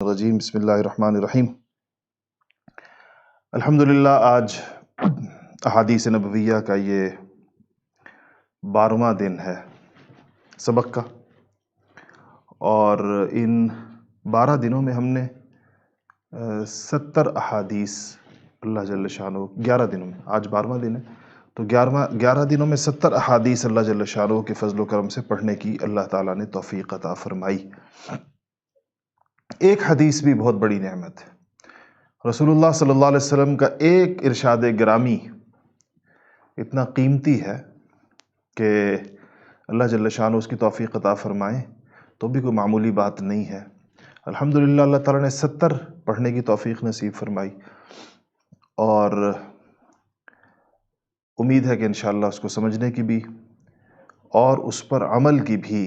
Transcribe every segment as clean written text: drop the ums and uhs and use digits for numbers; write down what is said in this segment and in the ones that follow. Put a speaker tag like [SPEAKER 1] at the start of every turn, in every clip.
[SPEAKER 1] الرجیم بسم اللہ الرحمن الرحیم۔ الحمدللہ آج احادیث نبویہ کا یہ 12واں دن ہے سبق کا، اور ان 12 دنوں میں ہم نے 70 احادیث اللہ جل شانہ 11 دنوں میں، آج 12واں دن ہے تو 11 دنوں میں 70 احادیث اللہ جل شانہ کے فضل و کرم سے پڑھنے کی اللہ تعالیٰ نے توفیق عطا فرمائی۔ ایک حدیث بھی بہت بڑی نعمت ہے۔ رسول اللہ صلی اللہ علیہ وسلم کا ایک ارشاد گرامی اتنا قیمتی ہے کہ اللہ جل شانہ اس کی توفیق عطا فرمائے تو بھی کوئی معمولی بات نہیں ہے۔ الحمدللہ اللہ تعالیٰ نے 70 پڑھنے کی توفیق نصیب فرمائی، اور امید ہے کہ انشاءاللہ اس کو سمجھنے کی بھی اور اس پر عمل کی بھی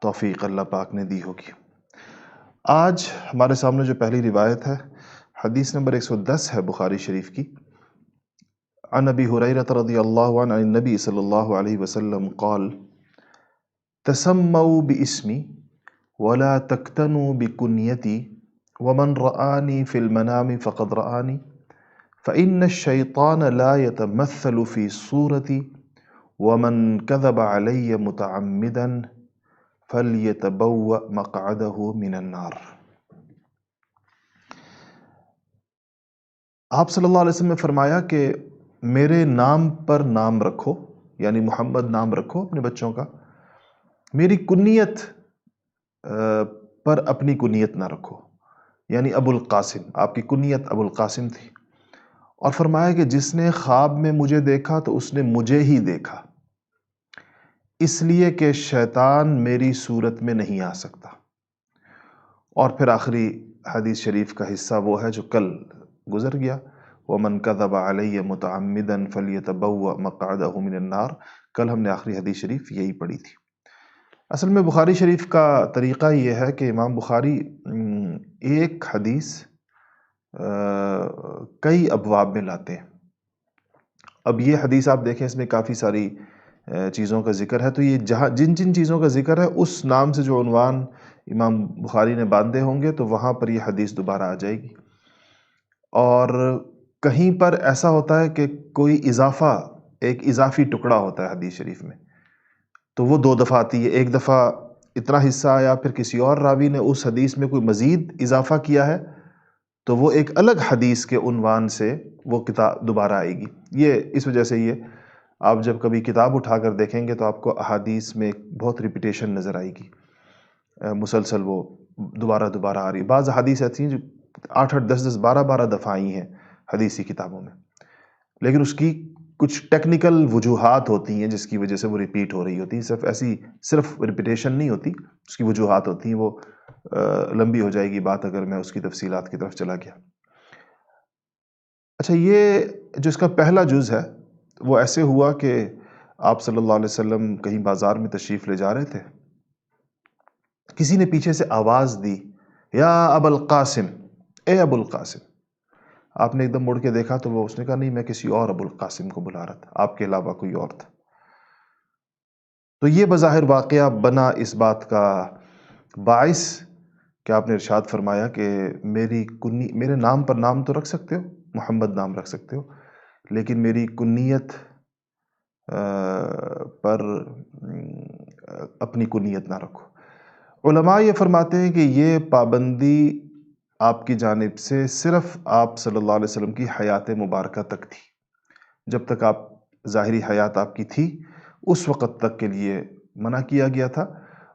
[SPEAKER 1] توفیق اللہ پاک نے دی ہوگی۔ آج ہمارے سامنے جو پہلی روایت ہے، حدیث نمبر 110 ہے بخاری شریف کی۔ عن ابی ہریرہ رضی اللہ عنہ عن النبی صلی اللہ علیہ وسلم قال تسموا باسمی ولا تکتنوا بکنیتی ومن رآنی فی المنام فقد رآنی فإن الشیطان لا يتمثل فی صورتی ومن کذب علی متعمدا فَلْيَتَبَوَّأْ مَقْعَدَهُ مِنَ النَّارِ۔ آپ صلی اللہ علیہ وسلم نے فرمایا کہ میرے نام پر نام رکھو، یعنی محمد نام رکھو اپنے بچوں کا، میری کنیت پر اپنی کنیت نہ رکھو، یعنی ابو القاسم، آپ کی کنیت ابو القاسم تھی۔ اور فرمایا کہ جس نے خواب میں مجھے دیکھا تو اس نے مجھے ہی دیکھا، اس لیے کہ شیطان میری صورت میں نہیں آ سکتا۔ اور پھر آخری حدیث شریف کا حصہ وہ ہے جو کل گزر گیا، وَمَنْ كَذَبَ عَلَيَّ مُتَعَمِّدًا فَلْيَتَبَوَّأْ مَقْعَدَهُ مِنَ النَّارِ۔ کل ہم نے آخری حدیث شریف یہی پڑھی تھی۔ اصل میں بخاری شریف کا طریقہ یہ ہے کہ امام بخاری ایک حدیث کئی ابواب میں لاتے ہیں۔ اب یہ حدیث آپ دیکھیں، اس میں کافی ساری چیزوں کا ذکر ہے، تو یہ جن چیزوں کا ذکر ہے اس نام سے جو عنوان امام بخاری نے باندھے ہوں گے تو وہاں پر یہ حدیث دوبارہ آ جائے گی۔ اور کہیں پر ایسا ہوتا ہے کہ کوئی اضافہ، ایک اضافی ٹکڑا ہوتا ہے حدیث شریف میں، تو وہ 2 دفعہ آتی ہے۔ ایک دفعہ اتنا حصہ آیا، پھر کسی اور راوی نے اس حدیث میں کوئی مزید اضافہ کیا ہے تو وہ ایک الگ حدیث کے عنوان سے وہ کتاب دوبارہ آئے گی۔ یہ اس وجہ سے یہ آپ جب کبھی کتاب اٹھا کر دیکھیں گے تو آپ کو احادیث میں بہت ریپیٹیشن نظر آئے گی، مسلسل وہ دوبارہ آ رہی ہے۔ بعض حدیث ایسی ہیں جو 8 10 12 دفعہ آئی ہیں حدیثی کتابوں میں، لیکن اس کی کچھ ٹیکنیکل وجوہات ہوتی ہیں جس کی وجہ سے وہ ریپیٹ ہو رہی ہوتی ہے۔ صرف ریپیٹیشن نہیں ہوتی، اس کی وجوہات ہوتی ہیں۔ وہ لمبی ہو جائے گی بات اگر میں اس کی تفصیلات کی طرف چلا گیا۔ اچھا، یہ جو اس کا پہلا جز ہے وہ ایسے ہوا کہ آپ صلی اللہ علیہ وسلم کہیں بازار میں تشریف لے جا رہے تھے، کسی نے پیچھے سے آواز دی، یا ابا القاسم، اے ابو القاسم۔ آپ نے ایک دم مڑ کے دیکھا تو اس نے کہا نہیں، میں کسی اور ابو القاسم کو بلا رہا تھا، آپ کے علاوہ کوئی اور تھا۔ تو یہ بظاہر واقعہ بنا اس بات کا باعث کہ آپ نے ارشاد فرمایا کہ میرے نام پر نام تو رکھ سکتے ہو، محمد نام رکھ سکتے ہو، لیکن میری کنیت پر اپنی کنیت نہ رکھو۔ علماء یہ فرماتے ہیں کہ یہ پابندی آپ کی جانب سے صرف آپ صلی اللہ علیہ وسلم کی حیات مبارکہ تک تھی۔ جب تک آپ ظاہری حیات آپ کی تھی اس وقت تک کے لیے منع کیا گیا تھا،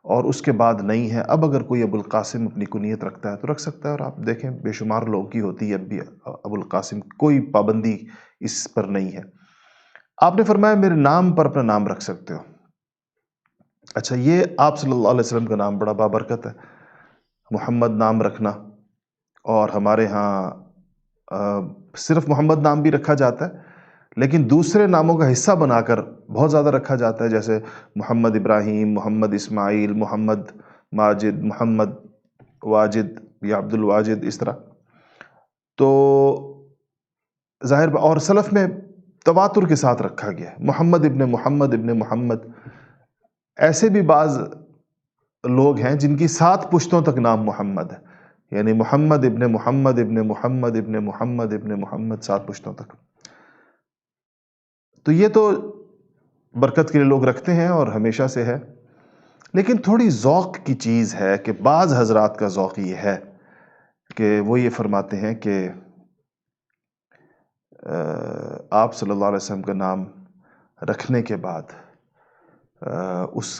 [SPEAKER 1] اور اس کے بعد نہیں ہے۔ اب اگر کوئی ابو القاسم اپنی کنیت رکھتا ہے تو رکھ سکتا ہے، اور آپ دیکھیں بے شمار لوگوں کی ہوتی ہے اب بھی ابو القاسم، کوئی پابندی اس پر نہیں ہے۔ آپ نے فرمایا میرے نام پر اپنا نام رکھ سکتے ہو۔ اچھا، یہ آپ صلی اللہ علیہ وسلم کا نام بڑا بابرکت ہے، محمد نام رکھنا، اور ہمارے ہاں صرف محمد نام بھی رکھا جاتا ہے لیکن دوسرے ناموں کا حصہ بنا کر بہت زیادہ رکھا جاتا ہے، جیسے محمد ابراہیم، محمد اسماعیل، محمد ماجد، محمد واجد یا عبد الواجد، اس طرح۔ تو ظاہر اور سلف میں تواتر کے ساتھ رکھا گیا ہے، محمد ابن محمد ابن محمد۔ ایسے بھی بعض لوگ ہیں جن کی 7 پشتوں تک نام محمد ہے، یعنی محمد ابن محمد ابن محمد ابن محمد ابن محمد 7 پشتوں تک. تو یہ تو برکت کے لیے لوگ رکھتے ہیں اور ہمیشہ سے ہے، لیکن تھوڑی ذوق کی چیز ہے کہ بعض حضرات کا ذوق یہ ہے کہ وہ یہ فرماتے ہیں کہ آپ صلی اللہ علیہ وسلم کا نام رکھنے کے بعد اس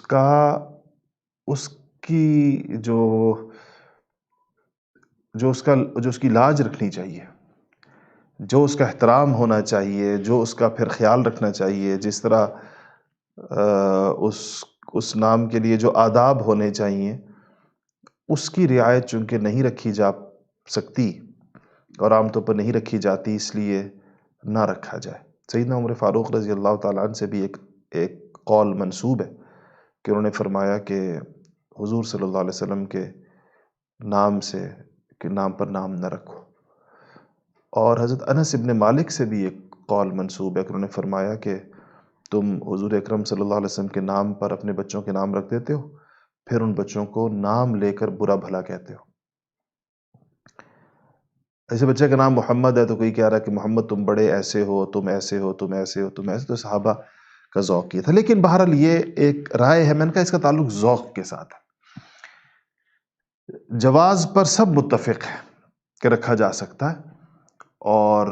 [SPEAKER 1] کی جو اس کی لاج رکھنی چاہیے، جو اس کا احترام ہونا چاہیے، جو اس کا پھر خیال رکھنا چاہیے، جس طرح اس نام کے لیے جو آداب ہونے چاہیے اس کی رعایت چونکہ نہیں رکھی جا سکتی اور عام طور پر نہیں رکھی جاتی، اس لیے نہ رکھا جائے. سیدنا عمر فاروق رضی اللہ تعالیٰ عنہ سے بھی ایک قول منسوب ہے کہ انہوں نے فرمایا کہ حضور صلی اللہ علیہ وسلم کے نام پر نام نہ رکھو. اور حضرت انس ابن مالک سے بھی ایک قول منسوب ہے کہ انہوں نے فرمایا کہ تم حضور اکرم صلی اللہ علیہ وسلم کے نام پر اپنے بچوں کے نام رکھ دیتے ہو، پھر ان بچوں کو نام لے کر برا بھلا کہتے ہو. ایسے بچے کا نام محمد ہے تو کوئی کہہ رہا ہے کہ محمد تم بڑے ایسے ہو، تم ایسے ہو، تم ایسے ہو، تم ایسے. تو صحابہ کا ذوق یہ تھا. لیکن بہرحال یہ ایک رائے ہے، میں نے کہا اس کا تعلق ذوق کے ساتھ ہے. جواز پر سب متفق ہے کہ رکھا جا سکتا ہے، اور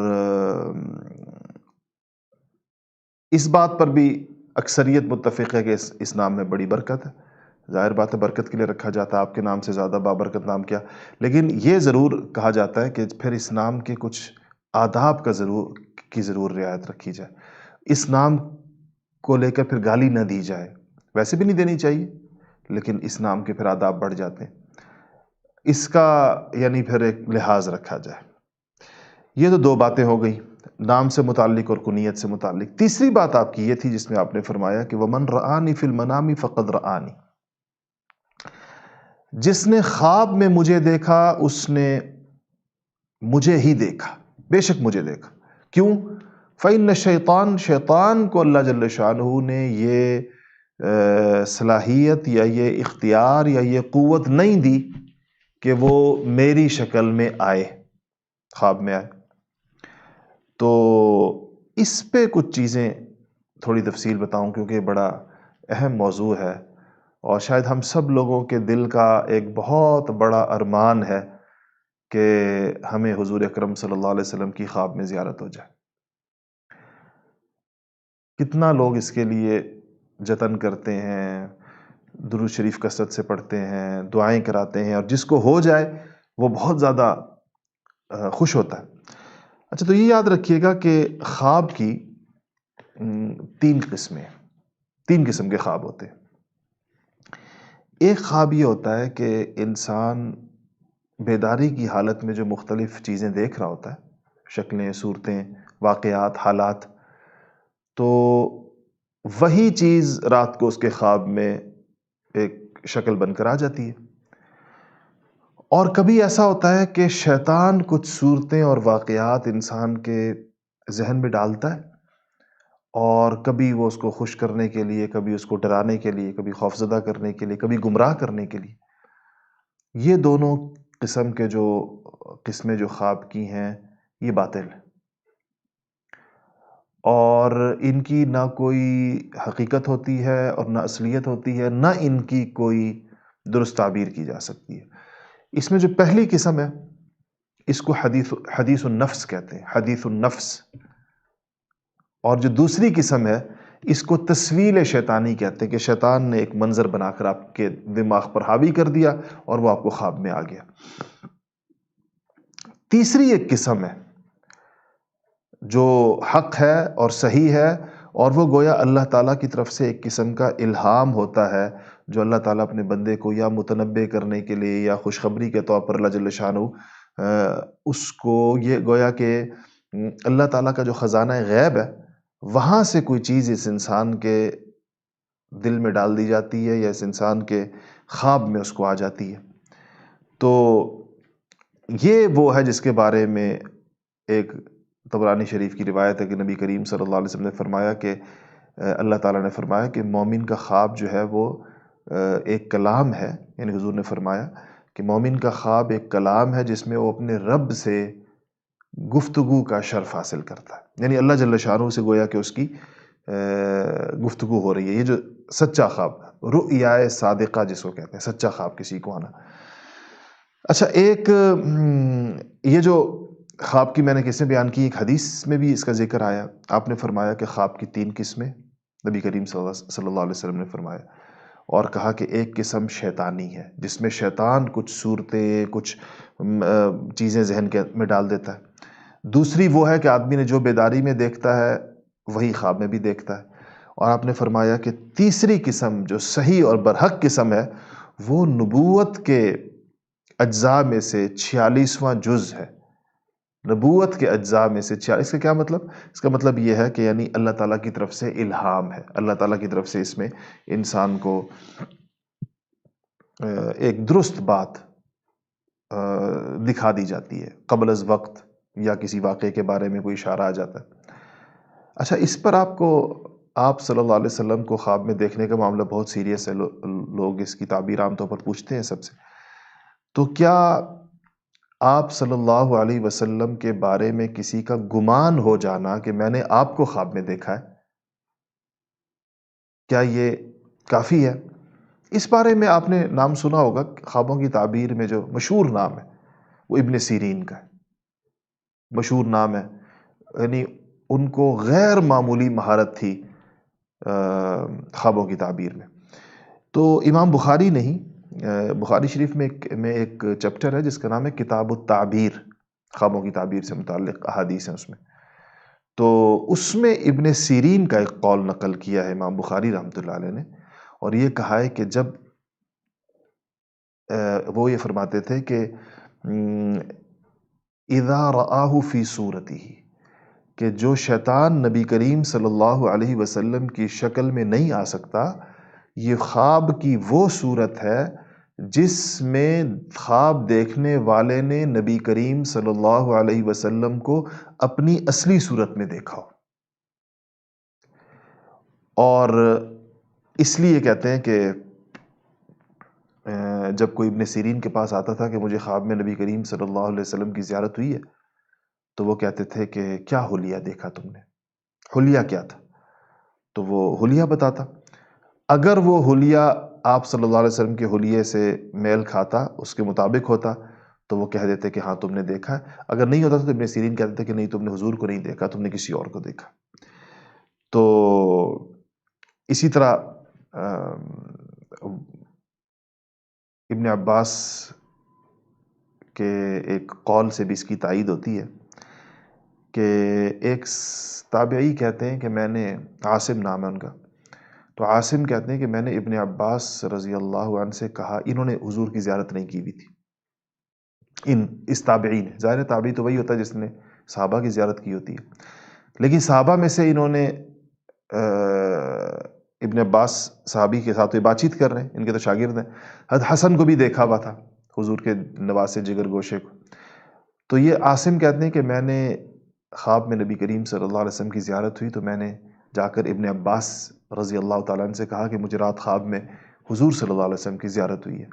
[SPEAKER 1] اس بات پر بھی اکثریت متفق ہے کہ اس نام میں بڑی برکت ہے. ظاہر بات ہے برکت کے لیے رکھا جاتا ہے، آپ کے نام سے زیادہ بابرکت نام کیا. لیکن یہ ضرور کہا جاتا ہے کہ پھر اس نام کے کچھ آداب کی ضرور رعایت رکھی جائے. اس نام کو لے کر پھر گالی نہ دی جائے، ویسے بھی نہیں دینی چاہیے، لیکن اس نام کے پھر آداب بڑھ جاتے ہیں، اس کا یعنی پھر ایک لحاظ رکھا جائے. یہ تو 2 باتیں ہو گئی نام سے متعلق اور کنیت سے متعلق. تیسری بات آپ کی یہ تھی جس میں آپ نے فرمایا کہ وَمَنْ رَآنِ فِي الْمَنَامِ فَقَدْ رَآنِ، جس نے خواب میں مجھے دیکھا اس نے مجھے ہی دیکھا، بے شک مجھے دیکھا. کیوں؟ فَإِنَّ شیطان کو اللہ جل شانہ نے یہ صلاحیت یا یہ اختیار یا یہ قوت نہیں دی کہ وہ میری شکل میں آئے، خواب میں آئے. تو اس پہ کچھ چیزیں تھوڑی تفصیل بتاؤں کیونکہ یہ بڑا اہم موضوع ہے، اور شاید ہم سب لوگوں کے دل کا ایک بہت بڑا ارمان ہے کہ ہمیں حضور اکرم صلی اللہ علیہ وسلم کی خواب میں زیارت ہو جائے. کتنا لوگ اس کے لیے جتن کرتے ہیں، درود شریف کثرت سے پڑھتے ہیں، دعائیں کراتے ہیں، اور جس کو ہو جائے وہ بہت زیادہ خوش ہوتا ہے. اچھا، تو یہ یاد رکھیے گا کہ خواب کی 3 قسم کے خواب ہوتے ہیں. ایک خواب یہ ہوتا ہے کہ انسان بیداری کی حالت میں جو مختلف چیزیں دیکھ رہا ہوتا ہے، شکلیں، صورتیں، واقعات، حالات، تو وہی چیز رات کو اس کے خواب میں ایک شکل بن کر آ جاتی ہے. اور کبھی ایسا ہوتا ہے کہ شیطان کچھ صورتیں اور واقعات انسان کے ذہن میں ڈالتا ہے، اور کبھی وہ اس کو خوش کرنے کے لیے، کبھی اس کو ڈرانے کے لیے، کبھی خوفزدہ کرنے کے لیے، کبھی گمراہ کرنے کے لیے. یہ دونوں قسمیں جو خواب کی ہیں یہ باطل ہیں، اور ان کی نہ کوئی حقیقت ہوتی ہے اور نہ اصلیت ہوتی ہے، نہ ان کی کوئی درست تعبیر کی جا سکتی ہے. اس میں جو پہلی قسم ہے اس کو حدیث النفس کہتے ہیں، حدیث النفس. اور جو دوسری قسم ہے اس کو تسویل شیطانی کہتے ہیں کہ شیطان نے ایک منظر بنا کر آپ کے دماغ پر حاوی کر دیا اور وہ آپ کو خواب میں آ گیا. تیسری ایک قسم ہے جو حق ہے اور صحیح ہے، اور وہ گویا اللہ تعالیٰ کی طرف سے ایک قسم کا الہام ہوتا ہے جو اللہ تعالیٰ اپنے بندے کو یا متنبع کرنے کے لیے یا خوشخبری کے طور پر اللہ جل شانہ اس کو یہ گویا کہ اللہ تعالیٰ کا جو خزانہ غیب ہے وہاں سے کوئی چیز اس انسان کے دل میں ڈال دی جاتی ہے یا اس انسان کے خواب میں اس کو آ جاتی ہے. تو یہ وہ ہے جس کے بارے میں ایک طبرانی شریف کی روایت ہے کہ نبی کریم صلی اللہ علیہ وسلم نے فرمایا کہ اللہ تعالیٰ نے فرمایا کہ مومن کا خواب جو ہے وہ ایک کلام ہے. یعنی حضور نے فرمایا کہ مومن کا خواب ایک کلام ہے جس میں وہ اپنے رب سے گفتگو کا شرف حاصل کرتا ہے، یعنی اللہ جل شانہ سے گویا کہ اس کی گفتگو ہو رہی ہے۔ یہ جو سچا خواب، رؤیا صادقہ جس کو کہتے ہیں، سچا خواب کسی کو آنا۔ اچھا، ایک یہ جو خواب کی میں نے قسمیں بیان کی، ایک حدیث میں بھی اس کا ذکر آیا۔ آپ نے فرمایا کہ خواب کی 3 قسمیں نبی کریم صلی اللہ علیہ وسلم نے فرمایا، اور کہا کہ ایک قسم شیطانی ہے جس میں شیطان کچھ صورتیں، کچھ چیزیں ذہن میں ڈال دیتا ہے۔ دوسری وہ ہے کہ آدمی نے جو بیداری میں دیکھتا ہے وہی خواب میں بھی دیکھتا ہے۔ اور آپ نے فرمایا کہ تیسری قسم جو صحیح اور برحق قسم ہے وہ نبوت کے اجزاء میں سے 46واں جز ہے۔ نبوت کے اجزاء میں سے 46۔ اس کا کیا مطلب؟ اس کا مطلب یہ ہے کہ یعنی اللہ تعالیٰ کی طرف سے الہام ہے، اللہ تعالیٰ کی طرف سے اس میں انسان کو ایک درست بات دکھا دی جاتی ہے قبل از وقت، یا کسی واقعے کے بارے میں کوئی اشارہ آ جاتا ہے۔ اچھا، اس پر آپ صلی اللہ علیہ وسلم کو خواب میں دیکھنے کا معاملہ بہت سیریس ہے، لوگ اس کی تعبیر عام طور پر پوچھتے ہیں سب سے۔ تو کیا آپ صلی اللہ علیہ وسلم کے بارے میں کسی کا گمان ہو جانا کہ میں نے آپ کو خواب میں دیکھا ہے، کیا یہ کافی ہے؟ اس بارے میں آپ نے نام سنا ہوگا، خوابوں کی تعبیر میں جو مشہور نام ہے وہ ابن سیرین کا ہے، مشہور نام ہے، یعنی ان کو غیر معمولی مہارت تھی خوابوں کی تعبیر میں۔ تو امام بخاری نہیں، بخاری شریف میں ایک چیپٹر ہے جس کا نام ہے کتاب التعبیر، خوابوں کی تعبیر سے متعلق احادیث ہیں اس میں۔ تو اس میں ابن سیرین کا ایک قول نقل کیا ہے امام بخاری رحمۃ اللہ علیہ نے، اور یہ کہا ہے کہ جب وہ یہ فرماتے تھے کہ اذا رآہ فی صورتہ، کہ جو شیطان نبی کریم صلی اللہ علیہ وسلم کی شکل میں نہیں آ سکتا، یہ خواب کی وہ صورت ہے جس میں خواب دیکھنے والے نے نبی کریم صلی اللہ علیہ وسلم کو اپنی اصلی صورت میں دیکھا ہو۔ اور اس لیے کہتے ہیں کہ جب کوئی ابن سیرین کے پاس آتا تھا کہ مجھے خواب میں نبی کریم صلی اللہ علیہ وسلم کی زیارت ہوئی ہے، تو وہ کہتے تھے کہ کیا حلیہ دیکھا تم نے؟ حلیہ کیا تھا؟ تو وہ حلیہ بتاتا۔ اگر وہ حلیہ آپ صلی اللہ علیہ وسلم کے حلیے سے میل کھاتا، اس کے مطابق ہوتا، تو وہ کہہ دیتے کہ ہاں تم نے دیکھا ہے۔ اگر نہیں ہوتا تو ابن سیرین کہتے تھے کہ نہیں، تم نے حضور کو نہیں دیکھا، تم نے کسی اور کو دیکھا۔ تو اسی طرح ابن عباس کے ایک قول سے بھی اس کی تائید ہوتی ہے کہ ایک تابعی کہتے ہیں کہ میں نے، عاصم نام ہے ان کا، تو عاصم کہتے ہیں کہ میں نے ابن عباس رضی اللہ عنہ سے کہا، انہوں نے حضور کی زیارت نہیں کی ہوئی تھی، اس تابعی نے، ظاہر تابعی تو وہی ہوتا ہے جس نے صحابہ کی زیارت کی ہوتی ہے، لیکن صحابہ میں سے انہوں نے ابن عباس صحابی کے ساتھ بات چیت کر رہے ہیں، ان کے تو شاگرد ہیں، حضرت حسن کو بھی دیکھا ہوا تھا، حضور کے نواسے جگر گوشے کو۔ تو یہ عاصم کہتے ہیں کہ میں نے خواب میں نبی کریم صلی اللہ علیہ وسلم کی زیارت ہوئی، تو میں نے جا کر ابن عباس رضی اللہ تعالیٰ عنہ سے کہا کہ مجھے رات خواب میں حضور صلی اللہ علیہ وسلم کی زیارت ہوئی ہے۔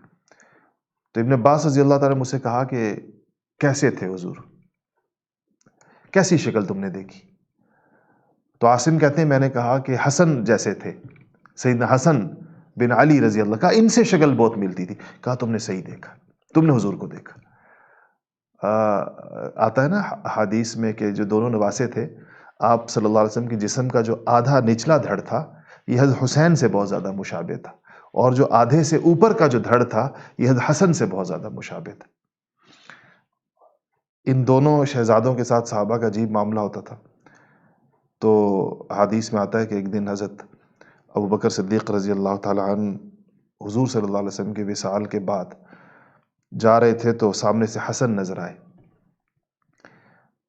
[SPEAKER 1] تو ابن عباس رضی اللہ تعالیٰ نے مجھ سے کہا کہ کیسے تھے حضور، کیسی شکل تم نے دیکھی؟ تو عاصم کہتے ہیں میں نے کہا کہ حسن جیسے تھے، سیدنا حسن بن علی رضی اللہ، کہا ان سے شکل بہت ملتی تھی، کہا تم نے صحیح دیکھا، تم نے حضور کو دیکھا۔ آتا ہے نا حدیث میں کہ جو دونوں نواسے تھے، آپ صلی اللہ علیہ وسلم کے جسم کا جو آدھا نچلا دھڑ تھا یہ حضرت حسین سے بہت زیادہ مشابہ تھا، اور جو آدھے سے اوپر کا جو دھڑ تھا یہ حضرت حسن سے بہت زیادہ مشابہ تھا۔ ان دونوں شہزادوں کے ساتھ صحابہ کا عجیب معاملہ ہوتا تھا۔ تو حدیث میں آتا ہے کہ ایک دن حضرت ابوبکر صدیق رضی اللہ تعالیٰ عنہ حضور صلی اللہ علیہ وسلم کے وصال کے بعد جا رہے تھے، تو سامنے سے حسن نظر آئے،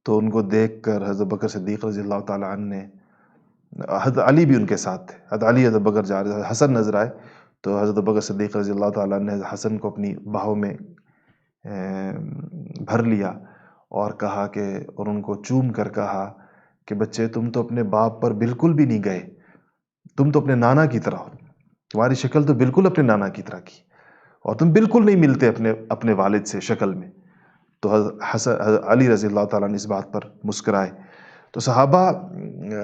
[SPEAKER 1] تو ان کو دیکھ کر حضرت بکر صدیق رضی اللہ تعالیٰ عنہ نے، حضرت علی بھی ان کے ساتھ تھے، حضرت علی حضرت بکر جا رہے تھے، حسن نظر آئے تو حضرت بکر صدیق رضی اللہ تعالیٰ عنہ نے حسن کو اپنی باہوں میں بھر لیا اور کہا کہ، اور ان کو چوم کر کہا کہ بچے تم تو اپنے باپ پر بالکل بھی نہیں گئے، تم تو اپنے نانا کی طرح ہو، تمہاری شکل تو بالکل اپنے نانا کی طرح کی، اور تم بالکل نہیں ملتے اپنے والد سے شکل میں. تو حضرت علی رضی اللہ تعالیٰ نے اس بات پر مسکرائے. تو صحابہ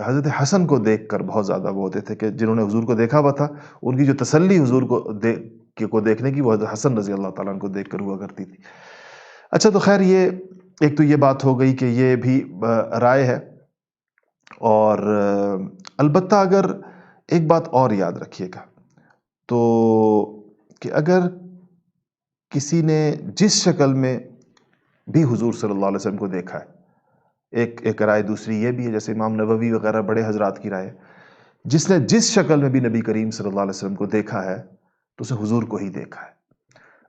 [SPEAKER 1] حضرت حسن کو دیکھ کر بہت زیادہ وہ ہوتے تھے کہ جنہوں نے حضور کو دیکھا ہوا تھا، ان کی جو تسلی حضور کو دیکھنے کی وہ حضرت حسن رضی اللہ تعالیٰ عنہ کو دیکھ کر ہوا کرتی تھی. اچھا، تو خیر یہ ایک تو یہ بات ہو گئی کہ یہ بھی رائے ہے. اور البتہ اگر ایک بات اور یاد رکھیے گا تو کہ اگر کسی نے جس شکل میں بھی حضور صلی اللہ علیہ وسلم کو دیکھا ہے، ایک رائے دوسری یہ بھی ہے، جیسے امام نووی وغیرہ بڑے حضرات کی رائے ہے، جس نے جس شکل میں بھی نبی کریم صلی اللہ علیہ وسلم کو دیکھا ہے تو اسے حضور کو ہی دیکھا ہے.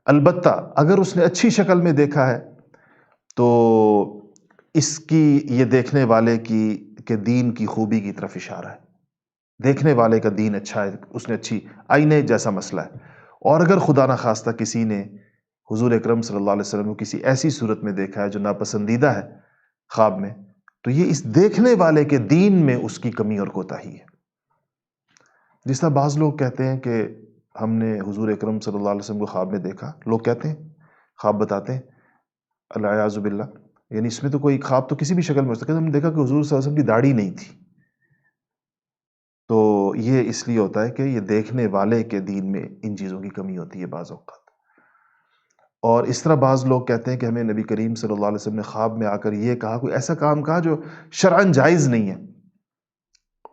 [SPEAKER 1] البتہ اگر اس نے اچھی شکل میں دیکھا ہے تو اس کی یہ دیکھنے والے کے دین کی خوبی کی طرف اشارہ ہے. دیکھنے والے کا دین اچھا ہے، اس نے اچھی آئینے جیسا مسئلہ ہے. اور اگر خدا نہ خواستہ کسی نے حضور اکرم صلی اللہ علیہ وسلم کو کسی ایسی صورت میں دیکھا ہے جو ناپسندیدہ ہے خواب میں، تو یہ اس دیکھنے والے کے دین میں اس کی کمی اور کوتاہی ہے. جس طرح بعض لوگ کہتے ہیں کہ ہم نے حضور اکرم صلی اللہ علیہ وسلم کو خواب میں دیکھا، لوگ کہتے ہیں، خواب بتاتے ہیں، العیاذ باللہ، یعنی اس میں تو کوئی خواب تو کسی بھی شکل میں ہو سکتا ہے، ہم نے دیکھا کہ حضور صلی اللہ علیہ وسلم کی داڑھی نہیں تھی. تو یہ اس لیے ہوتا ہے کہ یہ دیکھنے والے کے دین میں ان چیزوں کی کمی ہوتی ہے بعض اوقات. اور اس طرح بعض لوگ کہتے ہیں کہ ہمیں نبی کریم صلی اللہ علیہ وسلم نے خواب میں آ کر یہ کہا، کوئی ایسا کام کہا جو شرعاً جائز نہیں ہے.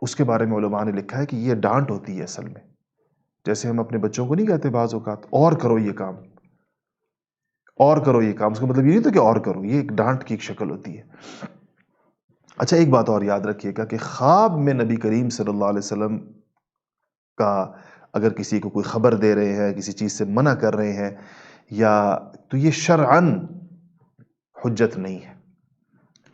[SPEAKER 1] اس کے بارے میں علماء نے لکھا ہے کہ یہ ڈانٹ ہوتی ہے اصل میں. جیسے ہم اپنے بچوں کو نہیں کہتے بعض اوقات اور کرو یہ کام، اور کرو یہ کام، اس کا مطلب یہ نہیں تو کہ اور کرو، یہ ایک ڈانٹ کی ایک شکل ہوتی ہے. اچھا، ایک بات اور یاد رکھیے گا کہ خواب میں نبی کریم صلی اللہ علیہ وسلم کا اگر کسی کو کوئی خبر دے رہے ہیں، کسی چیز سے منع کر رہے ہیں یا تو یہ شرعاً حجت نہیں ہے.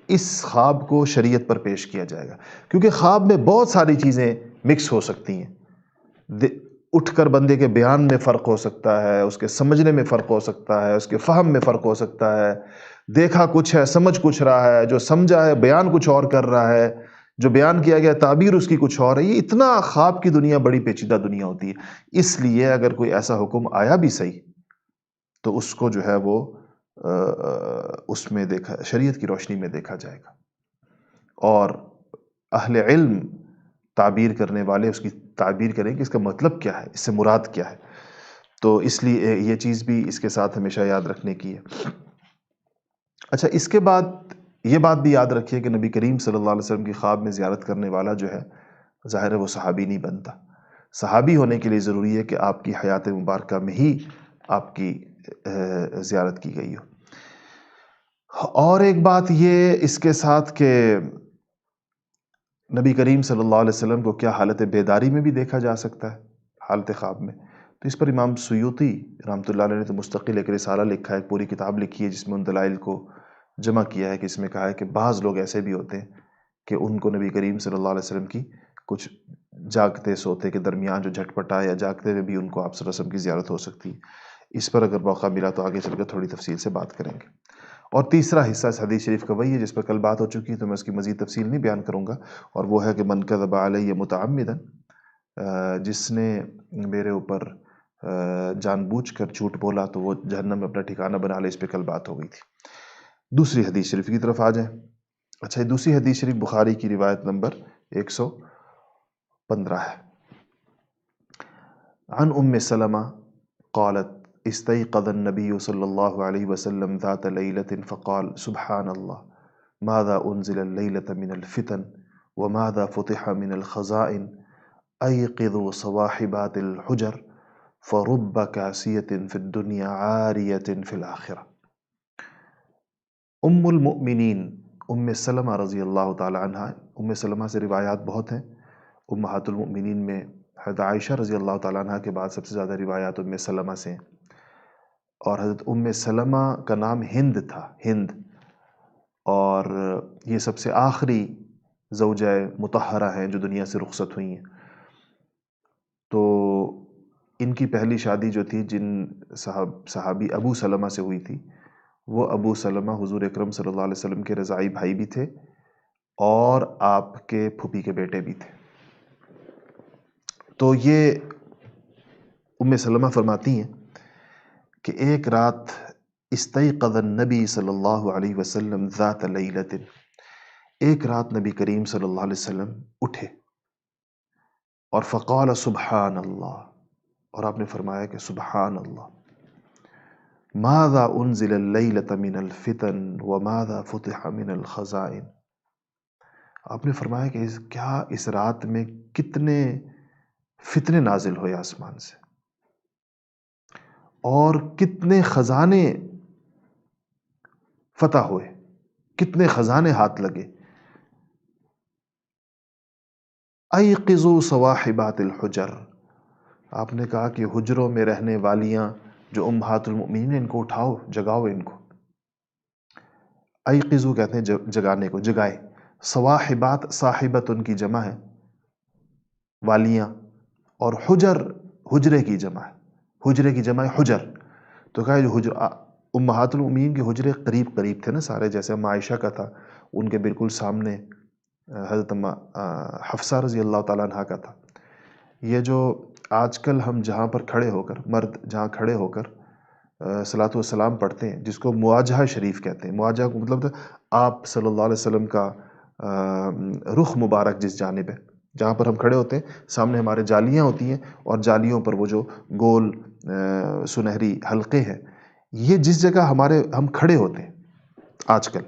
[SPEAKER 1] اس خواب کو شریعت پر پیش کیا جائے گا، کیونکہ خواب میں بہت ساری چیزیں مکس ہو سکتی ہیں. اٹھ کر بندے کے بیان میں فرق ہو سکتا ہے، اس کے سمجھنے میں فرق ہو سکتا ہے، اس کے فہم میں فرق ہو سکتا ہے. دیکھا کچھ ہے، سمجھ کچھ رہا ہے، جو سمجھا ہے بیان کچھ اور کر رہا ہے، جو بیان کیا گیا تعبیر اس کی کچھ اور ہے. یہ اتنا خواب کی دنیا بڑی پیچیدہ دنیا ہوتی ہے. اس لیے اگر کوئی ایسا حکم آیا بھی صحیح تو اس کو جو ہے وہ اس میں دیکھا، شریعت کی روشنی میں دیکھا جائے گا. اور اہل علم تعبیر کرنے والے اس کی تعبیر کریں کہ اس کا مطلب کیا ہے، اس سے مراد کیا ہے. تو اس لیے یہ چیز بھی اس کے ساتھ ہمیشہ یاد رکھنے کی ہے. اچھا، اس کے بعد یہ بات بھی یاد رکھیے کہ نبی کریم صلی اللہ علیہ وسلم کی خواب میں زیارت کرنے والا جو ہے، ظاہر ہے وہ صحابی نہیں بنتا. صحابی ہونے کے لیے ضروری ہے کہ آپ کی حیات مبارکہ میں ہی آپ کی زیارت کی گئی ہو. اور ایک بات یہ اس کے ساتھ کہ نبی کریم صلی اللہ علیہ وسلم کو کیا حالت بیداری میں بھی دیکھا جا سکتا ہے، حالت خواب میں؟ تو اس پر امام سیوطی رحمۃ اللہ علیہ نے تو مستقل ایک رسالہ لکھا ہے، ایک پوری کتاب لکھی ہے جس میں ان دلائل کو جمع کیا ہے. کہ اس میں کہا ہے کہ بعض لوگ ایسے بھی ہوتے ہیں کہ ان کو نبی کریم صلی اللہ علیہ وسلم کی کچھ جاگتے سوتے کے درمیان جو جھٹ پٹا یا جاگتے ہوئے بھی ان کو آپ صلی اللہ علیہ وسلم کی زیارت ہو سکتی ہے. اس پر اگر موقع ملا تو آگے چل کر تھوڑی تفصیل سے بات کریں گے. اور تیسرا حصہ اس حدیث شریف کا وہی ہے جس پر کل بات ہو چکی ہے، تو میں اس کی مزید تفصیل نہیں بیان کروں گا. اور وہ ہے کہ من کذب علی متعمدا، جس نے میرے اوپر جان بوجھ کر جھوٹ بولا تو وہ جہنم میں اپنا ٹھکانہ بنا لے. اس پہ کل بات ہو گئی تھی. دوسری حدیث شریف کی طرف آ جائیں. اچھا، دوسری حدیث شریف بخاری کی روایت نمبر 115 ہے. عن ام سلمہ قالت استيقظ النبي صلى الله عليه وسلم ذات ليلة فقال سبحان الله ماذا أنزل الليلة من الفتن وماذا فتح من الخزائن أيقظوا صواحبات الحجر فرب كاسية في الدنيا عارية في الآخرة. ام المؤمنین ام سلمہ رضی اللہ تعالی عنہ. ام سلمہ سے روایات بہت ہیں. امہات المؤمنین میں حضرت عائشہ رضی اللہ تعالی عنہ کے بعد سب سے زیادہ روایات ام سلمہ سے ہیں. اور حضرت ام سلمہ کا نام ہند تھا، ہند. اور یہ سب سے آخری زوجہ مطہرہ ہیں جو دنیا سے رخصت ہوئی ہیں. تو ان کی پہلی شادی جو تھی جن صحابی ابو سلمہ سے ہوئی تھی، وہ ابو سلمہ حضور اکرم صلی اللہ علیہ وسلم کے رضاعی بھائی بھی تھے اور آپ کے پھوپھی کے بیٹے بھی تھے. تو یہ ام سلمہ فرماتی ہیں کہ ایک رات استيقظ النبی صلی اللہ علیہ وسلم ذات لیلۃ، ایک رات نبی کریم صلی اللہ علیہ وسلم اٹھے اور فقال سبحان اللہ، اور آپ نے فرمایا کہ سبحان اللہ، ماذا انزل اللیلۃ من الفتن وماذا فتح من الخزائن، آپ نے فرمایا کہ کیا اس رات میں کتنے فتنے نازل ہوئے آسمان سے، اور کتنے خزانے فتح ہوئے، کتنے خزانے ہاتھ لگے۔ ایقظوا صواحبات الحجر، آپ نے کہا کہ حجروں میں رہنے والیاں جو امہات المؤمنین، ان کو اٹھاؤ، جگاؤ ان کو۔ ایقظوا کہتے ہیں جگانے کو، جگائے۔ صواحبات، صاحبت ان کی جمع ہے، والیاں، اور حجر حجرے کی جمع ہے، حجرے کی جمع ہے حجر۔ تو کہا جو امہات المؤمنین کے حجرے قریب قریب تھے نا سارے، جیسے عائشہ کا تھا ان کے بالکل سامنے حضرت حفصہ رضی اللہ تعالیٰ عنہ کا تھا۔ یہ جو آج کل ہم جہاں پر کھڑے ہو کر، مرد جہاں کھڑے ہو کر صلاۃ والسلام پڑھتے ہیں، جس کو مواجہہ شریف کہتے ہیں، مواجہہ کو مطلب آپ صلی اللہ علیہ وسلم کا رخ مبارک جس جانب ہے، جہاں پر ہم کھڑے ہوتے ہیں سامنے ہمارے جالیاں ہوتی ہیں، اور جالیوں پر وہ جو گول سنہری حلقے ہیں، یہ جس جگہ ہم کھڑے ہوتے ہیں آج کل،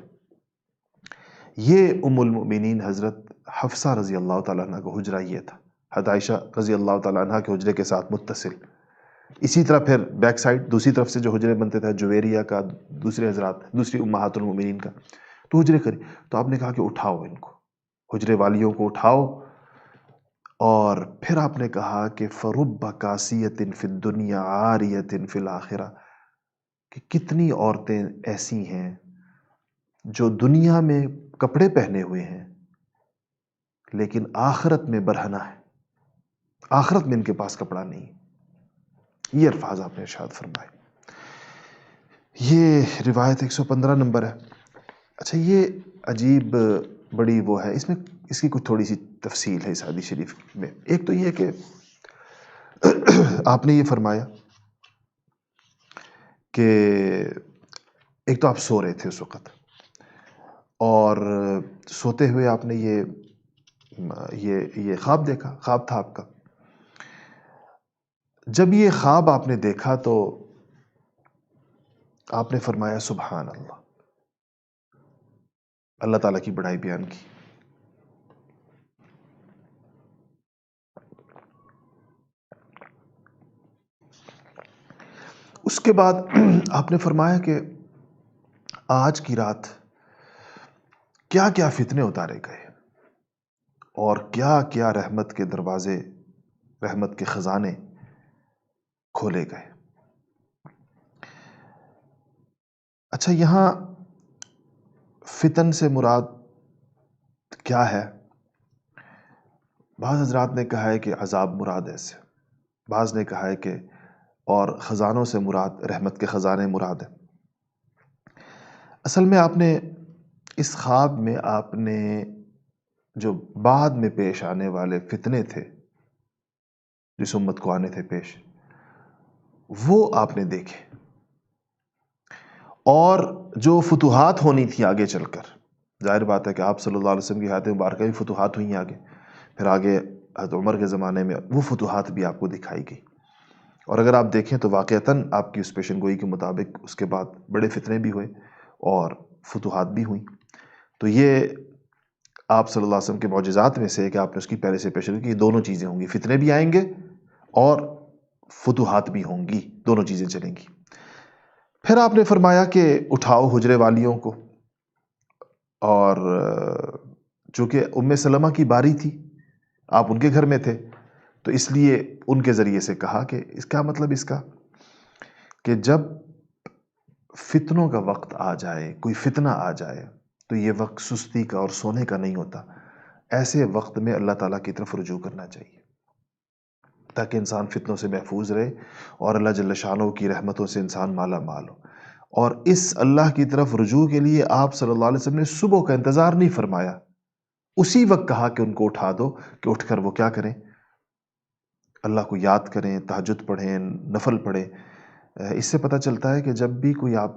[SPEAKER 1] یہ ام المؤمنین حضرت حفصہ رضی اللہ تعالیٰ عنہ کا حجرہ یہ تھا، حضرت عائشہ رضی اللہ تعالیٰ عنہ کے حجرے کے ساتھ متصل۔ اسی طرح پھر بیک سائڈ دوسری طرف سے جو حجرے بنتے تھے، جویریہ کا، دوسرے حضرات، دوسری امہات المؤمنین کا، تو حجرے کرے، تو آپ نے کہا کہ اٹھاؤ ان کو، حجرے والیوں کو اٹھاؤ۔ اور پھر آپ نے کہا کہ فَرُبَّ كَاسِيَةٍ فِي الدُّنْيَا عَارِيَةٍ فِي الْآخِرَةِ، کہ کتنی عورتیں ایسی ہیں جو دنیا میں کپڑے پہنے ہوئے ہیں لیکن آخرت میں برہنہ ہے، آخرت میں ان کے پاس کپڑا نہیں۔ یہ الفاظ آپ نے ارشاد فرمائے۔ یہ روایت 115 نمبر ہے۔ اچھا، یہ عجیب بڑی وہ ہے، اس کی کچھ تھوڑی سی تفصیل ہے اس حدیث شریف میں۔ ایک تو یہ کہ آپ نے یہ فرمایا کہ ایک تو آپ سو رہے تھے اس وقت، اور سوتے ہوئے آپ نے یہ خواب دیکھا، خواب تھا آپ کا۔ جب یہ خواب آپ نے دیکھا تو آپ نے فرمایا سبحان اللہ، اللہ تعالیٰ کی بڑائی بیان کی۔ اس کے بعد آپ نے فرمایا کہ آج کی رات کیا کیا فتنے اتارے گئے، اور کیا کیا رحمت کے دروازے، رحمت کے خزانے کھولے گئے۔ اچھا، یہاں فتن سے مراد کیا ہے؟ بعض حضرات نے کہا ہے کہ عذاب مراد ہے سے، بعض نے کہا ہے کہ اور خزانوں سے مراد رحمت کے خزانے مراد ہے۔ اصل میں آپ نے اس خواب میں آپ نے جو بعد میں پیش آنے والے فتنے تھے، جس امت کو آنے تھے پیش، وہ آپ نے دیکھے، اور جو فتوحات ہونی تھی آگے چل کر، ظاہر بات ہے کہ آپ صلی اللہ علیہ وسلم کی حیات مبارکہ بھی فتوحات ہوئی آگے، پھر آگے حضرت عمر کے زمانے میں وہ فتوحات بھی آپ کو دکھائی گئی، اور اگر آپ دیکھیں تو واقعتاً آپ کی اس پیشن گوئی کے مطابق اس کے بعد بڑے فتنے بھی ہوئے اور فتوحات بھی ہوئیں۔ تو یہ آپ صلی اللہ علیہ وسلم کے معجزات میں سے ہے کہ آپ نے اس کی پہلے سے پیشن گوئی کی، دونوں چیزیں ہوں گی، فتنے بھی آئیں گے اور فتوحات بھی ہوں گی، دونوں چیزیں چلیں گی۔ پھر آپ نے فرمایا کہ اٹھاؤ حجرے والیوں کو، اور چونکہ ام سلمہ کی باری تھی، آپ ان کے گھر میں تھے، تو اس لیے ان کے ذریعے سے کہا کہ اس کا مطلب اس کا کہ جب فتنوں کا وقت آ جائے، کوئی فتنہ آ جائے، تو یہ وقت سستی کا اور سونے کا نہیں ہوتا، ایسے وقت میں اللہ تعالیٰ کی طرف رجوع کرنا چاہیے تاکہ انسان فتنوں سے محفوظ رہے اور اللہ جل شانہ کی رحمتوں سے انسان مالا مال ہو۔ اور اس اللہ کی طرف رجوع کے لیے آپ صلی اللہ علیہ وسلم نے صبح کا انتظار نہیں فرمایا، اسی وقت کہا کہ ان کو اٹھا دو، کہ اٹھ کر وہ کیا کریں، اللہ کو یاد کریں، تہجد پڑھیں، نفل پڑھیں، اس سے پتہ چلتا ہے کہ جب بھی کوئی آپ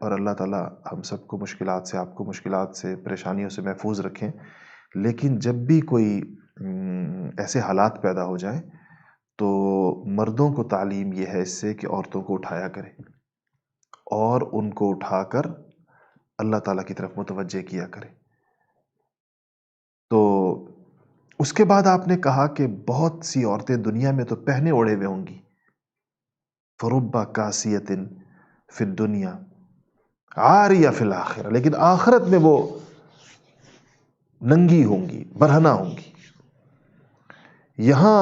[SPEAKER 1] اور اللہ تعالیٰ ہم سب کو مشکلات سے، آپ کو مشکلات سے، پریشانیوں سے محفوظ رکھیں، لیکن جب بھی کوئی ایسے حالات پیدا ہو جائیں تو مردوں کو تعلیم یہ ہے اس سے کہ عورتوں کو اٹھایا کرے اور ان کو اٹھا کر اللہ تعالیٰ کی طرف متوجہ کیا کرے۔ تو اس کے بعد آپ نے کہا کہ بہت سی عورتیں دنیا میں تو پہنے اوڑھے ہوئے ہوں گی، فربا کاسیتن فی الدنیا عاریہ فی الآخرہ، لیکن آخرت میں وہ ننگی ہوں گی، برہنہ ہوں گی۔ یہاں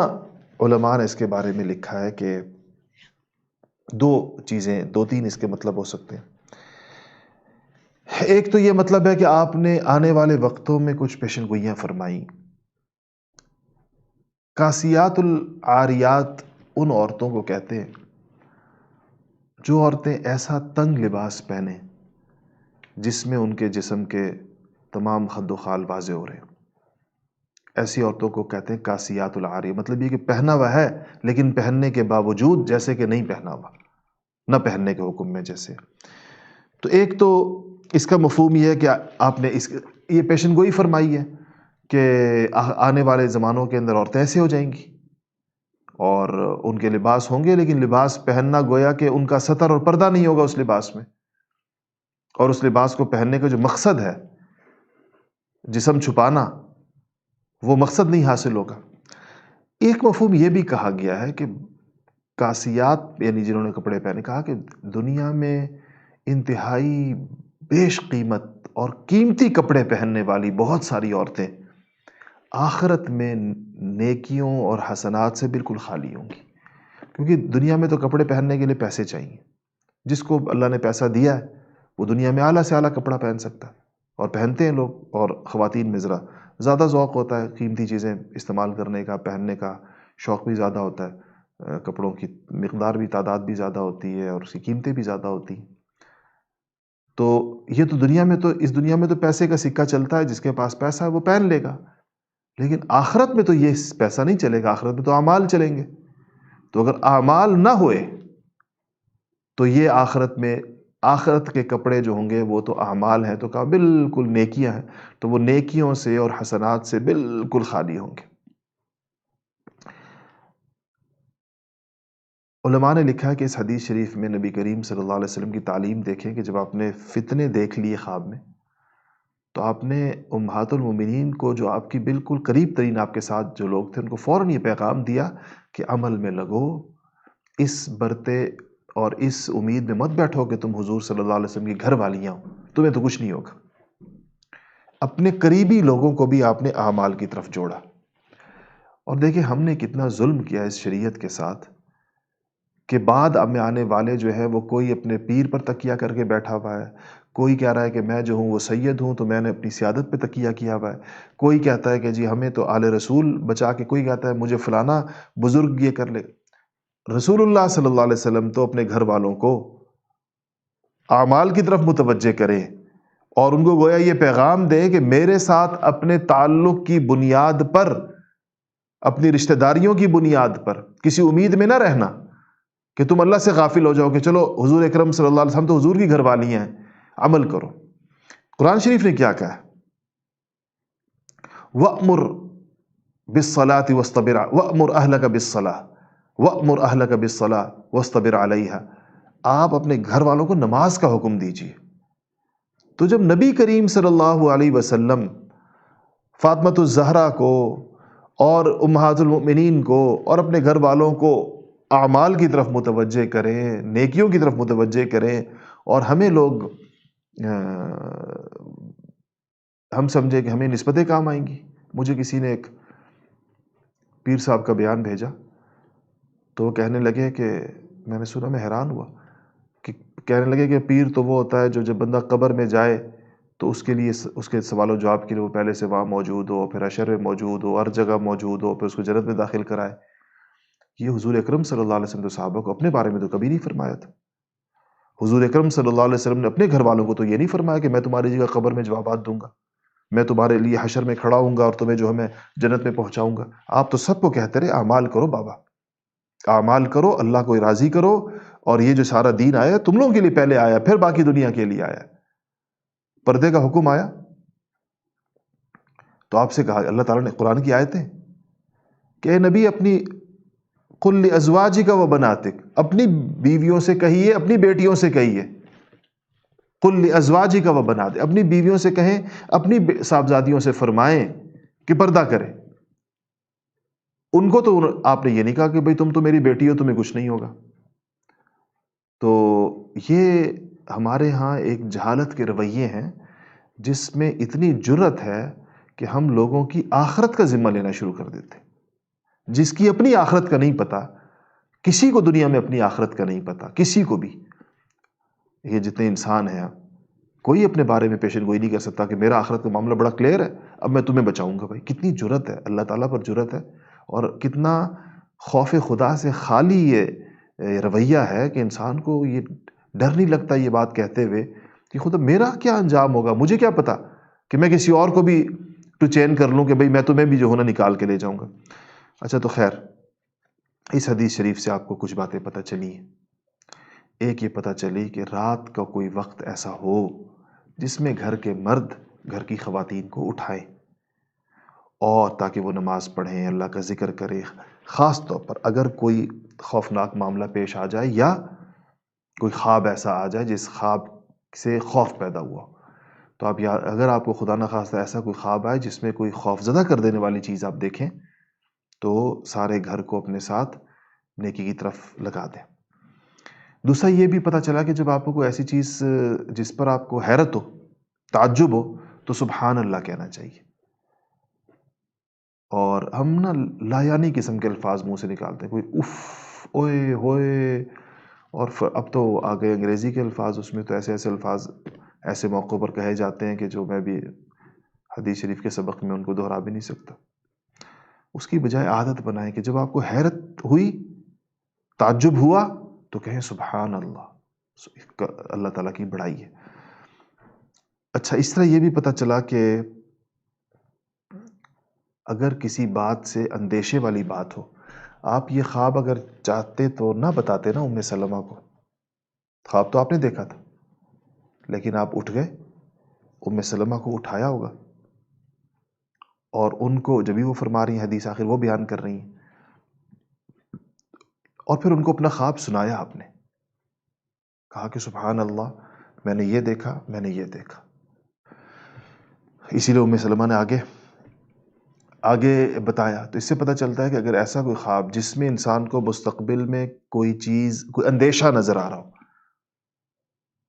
[SPEAKER 1] علماء نے اس کے بارے میں لکھا ہے کہ دو چیزیں، دو تین اس کے مطلب ہو سکتے ہیں۔ ایک تو یہ مطلب ہے کہ آپ نے آنے والے وقتوں میں کچھ پیشن گوئیاں فرمائیں۔ کاسیات العاریات ان عورتوں کو کہتے ہیں جو عورتیں ایسا تنگ لباس پہنیں جس میں ان کے جسم کے تمام خد و خال واضح ہو رہے ہیں، ایسی عورتوں کو کہتے ہیں کاسیات العاریہ۔ مطلب یہ کہ پہنا ہوا ہے لیکن پہننے کے باوجود جیسے کہ نہیں پہنا ہوا، نہ پہننے کے حکم میں جیسے۔ تو ایک تو اس کا مفہوم یہ ہے کہ آپ نے یہ پیشن گوئی فرمائی ہے کہ آنے والے زمانوں کے اندر عورتیں ایسے ہو جائیں گی اور ان کے لباس ہوں گے، لیکن لباس پہننا گویا کہ ان کا ستر اور پردہ نہیں ہوگا اس لباس میں، اور اس لباس کو پہننے کا جو مقصد ہے جسم چھپانا، وہ مقصد نہیں حاصل ہوگا۔ ایک مفہوم یہ بھی کہا گیا ہے کہ کاسیات یعنی جنہوں نے کپڑے پہنے، کہا کہ دنیا میں انتہائی بیش قیمت اور قیمتی کپڑے پہننے والی بہت ساری عورتیں آخرت میں نیکیوں اور حسنات سے بالکل خالی ہوں گی، کیونکہ دنیا میں تو کپڑے پہننے کے لیے پیسے چاہیے۔ جس کو اللہ نے پیسہ دیا ہے وہ دنیا میں اعلیٰ سے اعلیٰ کپڑا پہن سکتا ہے، اور پہنتے ہیں لوگ، اور خواتین میں ذرا زیادہ ذوق ہوتا ہے قیمتی چیزیں استعمال کرنے کا، پہننے کا شوق بھی زیادہ ہوتا ہے، کپڑوں کی مقدار بھی، تعداد بھی زیادہ ہوتی ہے اور اس کی قیمتیں بھی زیادہ ہوتی ہیں۔ تو یہ تو دنیا میں، تو اس دنیا میں تو پیسے کا سکہ چلتا ہے، جس کے پاس پیسہ ہے وہ پہن لے گا، لیکن آخرت میں تو یہ پیسہ نہیں چلے گا، آخرت میں تو اعمال چلیں گے۔ تو اگر اعمال نہ ہوئے تو یہ آخرت میں، آخرت کے کپڑے جو ہوں گے وہ تو اعمال ہیں، تو کہا بالکل نیکیاں ہیں، تو وہ نیکیوں سے اور حسنات سے بالکل خالی ہوں گے۔ علماء نے لکھا ہے کہ اس حدیث شریف میں نبی کریم صلی اللہ علیہ وسلم کی تعلیم دیکھیں کہ جب آپ نے فتنے دیکھ لیے خواب میں، تو آپ نے امہات المومنین کو، جو آپ کی بالکل قریب ترین آپ کے ساتھ جو لوگ تھے، ان کو فوراً یہ پیغام دیا کہ عمل میں لگو، اس برتے اور اس امید میں مت بیٹھو کہ تم حضور صلی اللہ علیہ وسلم کی گھر والیاں ہو، تمہیں تو کچھ نہیں ہوگا۔ اپنے قریبی لوگوں کو بھی آپ نے اعمال کی طرف جوڑا۔ اور دیکھیں ہم نے کتنا ظلم کیا اس شریعت کے ساتھ کہ بعد میں آنے والے جو ہے وہ کوئی اپنے پیر پر تکیہ کر کے بیٹھا ہوا ہے، کوئی کہہ رہا ہے کہ میں جو ہوں وہ سید ہوں تو میں نے اپنی سیادت پہ تکیہ کیا ہوا ہے، کوئی کہتا ہے کہ جی ہمیں تو آل رسول بچا کے، کوئی کہتا ہے مجھے فلانا بزرگ یہ کر لے۔ رسول اللہ صلی اللہ علیہ وسلم تو اپنے گھر والوں کو اعمال کی طرف متوجہ کریں اور ان کو گویا یہ پیغام دیں کہ میرے ساتھ اپنے تعلق کی بنیاد پر، اپنی رشتہ داریوں کی بنیاد پر کسی امید میں نہ رہنا کہ تم اللہ سے غافل ہو جاؤ کہ چلو حضور اکرم صلی اللہ علیہ وسلم تو حضور کی گھر والی ہیں، عمل کرو۔ قرآن شریف نے کیا کہا؟ وَأْمُرْ بِالصَّلَاةِ وَاسْتَبِرْ وَأْمُرْ أَهْلَكَ بِالصَّلَاةِ وَأْمُرْ أَهْلَكَ بِالصَّلَاةِ وَاسْتَبِرْ عَلَيْهَا۔ آپ اپنے گھر والوں کو نماز کا حکم دیجیے۔ تو جب نبی کریم صلی اللہ علیہ وسلم فاطمۃ الزہرا کو اور امہات المؤمنین کو اور اپنے گھر والوں کو اعمال کی طرف متوجہ کریں، نیکیوں کی طرف متوجہ کریں، اور ہمیں لوگ ہم سمجھے کہ ہمیں نسبتیں کام آئیں گی۔ مجھے کسی نے ایک پیر صاحب کا بیان بھیجا، تو وہ کہنے لگے کہ میں نے سنا، میں حیران ہوا کہ کہنے لگے کہ پیر تو وہ ہوتا ہے جو جب بندہ قبر میں جائے تو اس کے لیے، اس کے سوال و جواب کے لیے وہ پہلے سے وہاں موجود ہو، پھر حشر میں موجود ہو، ہر جگہ موجود ہو، پھر اس کو جنت میں داخل کرائے۔ یہ حضور اکرم صلی اللہ علیہ وسلم تو صحابہ کو اپنے بارے میں تو کبھی نہیں فرمایا تھا۔ حضور اکرم صلی اللہ علیہ وسلم نے اپنے گھر والوں کو تو یہ نہیں فرمایا کہ میں تمہاری جگہ قبر میں جوابات دوں گا، میں تمہارے لیے حشر میں کھڑا ہوں گا اور تمہیں جو ہے میں جنت میں پہنچاؤں گا۔ آپ تو سب کو کہتے رہے اعمال کرو بابا، اعمال کرو، اللہ کو راضی کرو، اور یہ جو سارا دین آیا تم لوگوں کے لیے پہلے آیا، پھر باقی دنیا کے لیے آیا۔ پردے کا حکم آیا تو آپ سے کہا، اللہ تعالیٰ نے قرآن کی آیتیں کہ اے نبی اپنی قل لازواجک و بناتک، اپنی بیویوں سے کہیے، اپنی بیٹیوں سے کہیے، قل لازواجک و بناتک، اپنی بیویوں سے کہیں، اپنی صاحبزادیوں سے فرمائیں کہ پردہ کریں۔ ان کو تو آپ نے یہ نہیں کہا کہ بھئی تم تو میری بیٹی ہو، تمہیں کچھ نہیں ہوگا۔ تو یہ ہمارے ہاں ایک جہالت کے رویے ہیں جس میں اتنی جرت ہے کہ ہم لوگوں کی آخرت کا ذمہ لینا شروع کر دیتے ہیں۔ جس کی اپنی آخرت کا نہیں پتا، کسی کو دنیا میں اپنی آخرت کا نہیں پتا، کسی کو بھی، یہ جتنے انسان ہیں کوئی اپنے بارے میں پیشن گوئی نہیں کر سکتا کہ میرا آخرت کا معاملہ بڑا کلیئر ہے، اب میں تمہیں بچاؤں گا۔ بھائی کتنی جرت ہے، اللہ تعالیٰ پر جرت ہے، اور کتنا خوف خدا سے خالی یہ رویہ ہے کہ انسان کو یہ ڈر نہیں لگتا یہ بات کہتے ہوئے کہ خدا میرا کیا انجام ہوگا، مجھے کیا پتا کہ میں کسی اور کو بھی ٹو چین کر لوں کہ بھئی میں تمہیں بھی جو ہونا نکال کے لے جاؤں گا۔ اچھا تو خیر، اس حدیث شریف سے آپ کو کچھ باتیں پتہ چلی ہیں۔ ایک یہ پتہ چلی کہ رات کا کوئی وقت ایسا ہو جس میں گھر کے مرد گھر کی خواتین کو اٹھائیں اور تاکہ وہ نماز پڑھیں، اللہ کا ذکر کریں، خاص طور پر اگر کوئی خوفناک معاملہ پیش آ جائے یا کوئی خواب ایسا آ جائے جس خواب سے خوف پیدا ہوا، تو آپ اگر آپ کو خدا نخواستہ ایسا کوئی خواب آئے جس میں کوئی خوف زدہ کر دینے والی چیز آپ دیکھیں تو سارے گھر کو اپنے ساتھ نیکی کی طرف لگا دیں۔ دوسرا یہ بھی پتہ چلا کہ جب آپ کو کوئی ایسی چیز جس پر آپ کو حیرت ہو، تعجب ہو، تو سبحان اللہ کہنا چاہیے۔ اور ہم نا لایانی قسم کے الفاظ منہ سے نکالتے ہیں، کوئی اف، اوئے ہوئے، اور اب تو آ گئے انگریزی کے الفاظ، اس میں تو ایسے ایسے الفاظ ایسے موقعوں پر کہے جاتے ہیں کہ جو میں بھی حدیث شریف کے سبق میں ان کو دہرا بھی نہیں سکتا۔ اس کی بجائے عادت بنائیں کہ جب آپ کو حیرت ہوئی، تعجب ہوا، تو کہیں سبحان اللہ، اللہ تعالیٰ کی بڑائی ہے۔ اچھا، اس طرح یہ بھی پتہ چلا کہ اگر کسی بات سے اندیشے والی بات ہو، آپ یہ خواب اگر چاہتے تو نہ بتاتے نا ام سلمہ کو، خواب تو آپ نے دیکھا تھا لیکن آپ اٹھ گئے، ام سلمہ کو اٹھایا ہوگا، اور ان کو جبھی وہ فرما رہی ہیں، حدیث آخر وہ بیان کر رہی ہیں، اور پھر ان کو اپنا خواب سنایا، آپ نے کہا کہ سبحان اللہ، میں نے یہ دیکھا، میں نے یہ دیکھا۔ اسی لیے ام سلمہ نے آگے بتایا۔ تو اس سے پتہ چلتا ہے کہ اگر ایسا کوئی خواب جس میں انسان کو مستقبل میں کوئی چیز، کوئی اندیشہ نظر آ رہا ہو،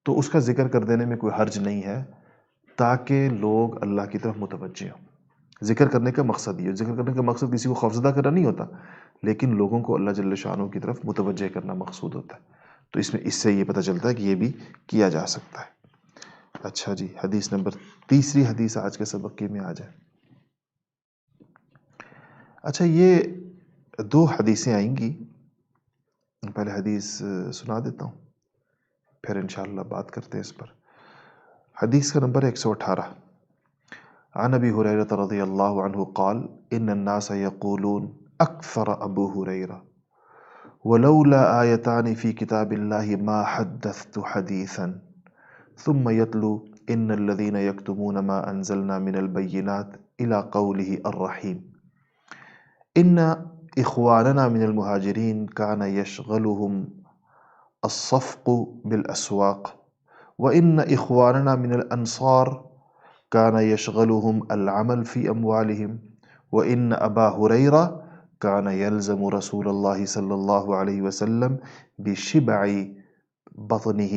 [SPEAKER 1] تو اس کا ذکر کر دینے میں کوئی حرج نہیں ہے، تاکہ لوگ اللہ کی طرف متوجہ ہوں۔ ذکر کرنے کا مقصد یہ، ذکر کرنے کا مقصد کسی کو خوفزدہ کرنا نہیں ہوتا، لیکن لوگوں کو اللہ جل شانہ کی طرف متوجہ کرنا مقصود ہوتا ہے۔ تو اس سے یہ پتہ چلتا ہے کہ یہ بھی کیا جا سکتا ہے۔ اچھا جی، حدیث نمبر تیسری حدیث آج کے سبق کی میں آ جائے۔ اچھا، یہ دو حدیثیں آئیں گی، پہلے حدیث سنا دیتا ہوں، پھر انشاءاللہ بات کرتے ہیں اس پر۔ حدیث کا نمبر 118، عن ابی ہریرہ رضی اللہ عنہ قال ان الناس یقولون اکثر ابو ہریرہ ولولا آیتان فی کتاب اللہ ما حدثت حدیثا ثم يتلو ان الذين يكتمون ما انزلنا من البينات الى قوله الرحیم ان اخواننا من المهاجرین كان يشغلهم الصفق بالاسواق وان اخواننا من الانصار كان يشغلهم العمل في اموالهم وان ابا هريرة كان يلزم رسول الله صلى الله عليه وسلم بشبع بطنه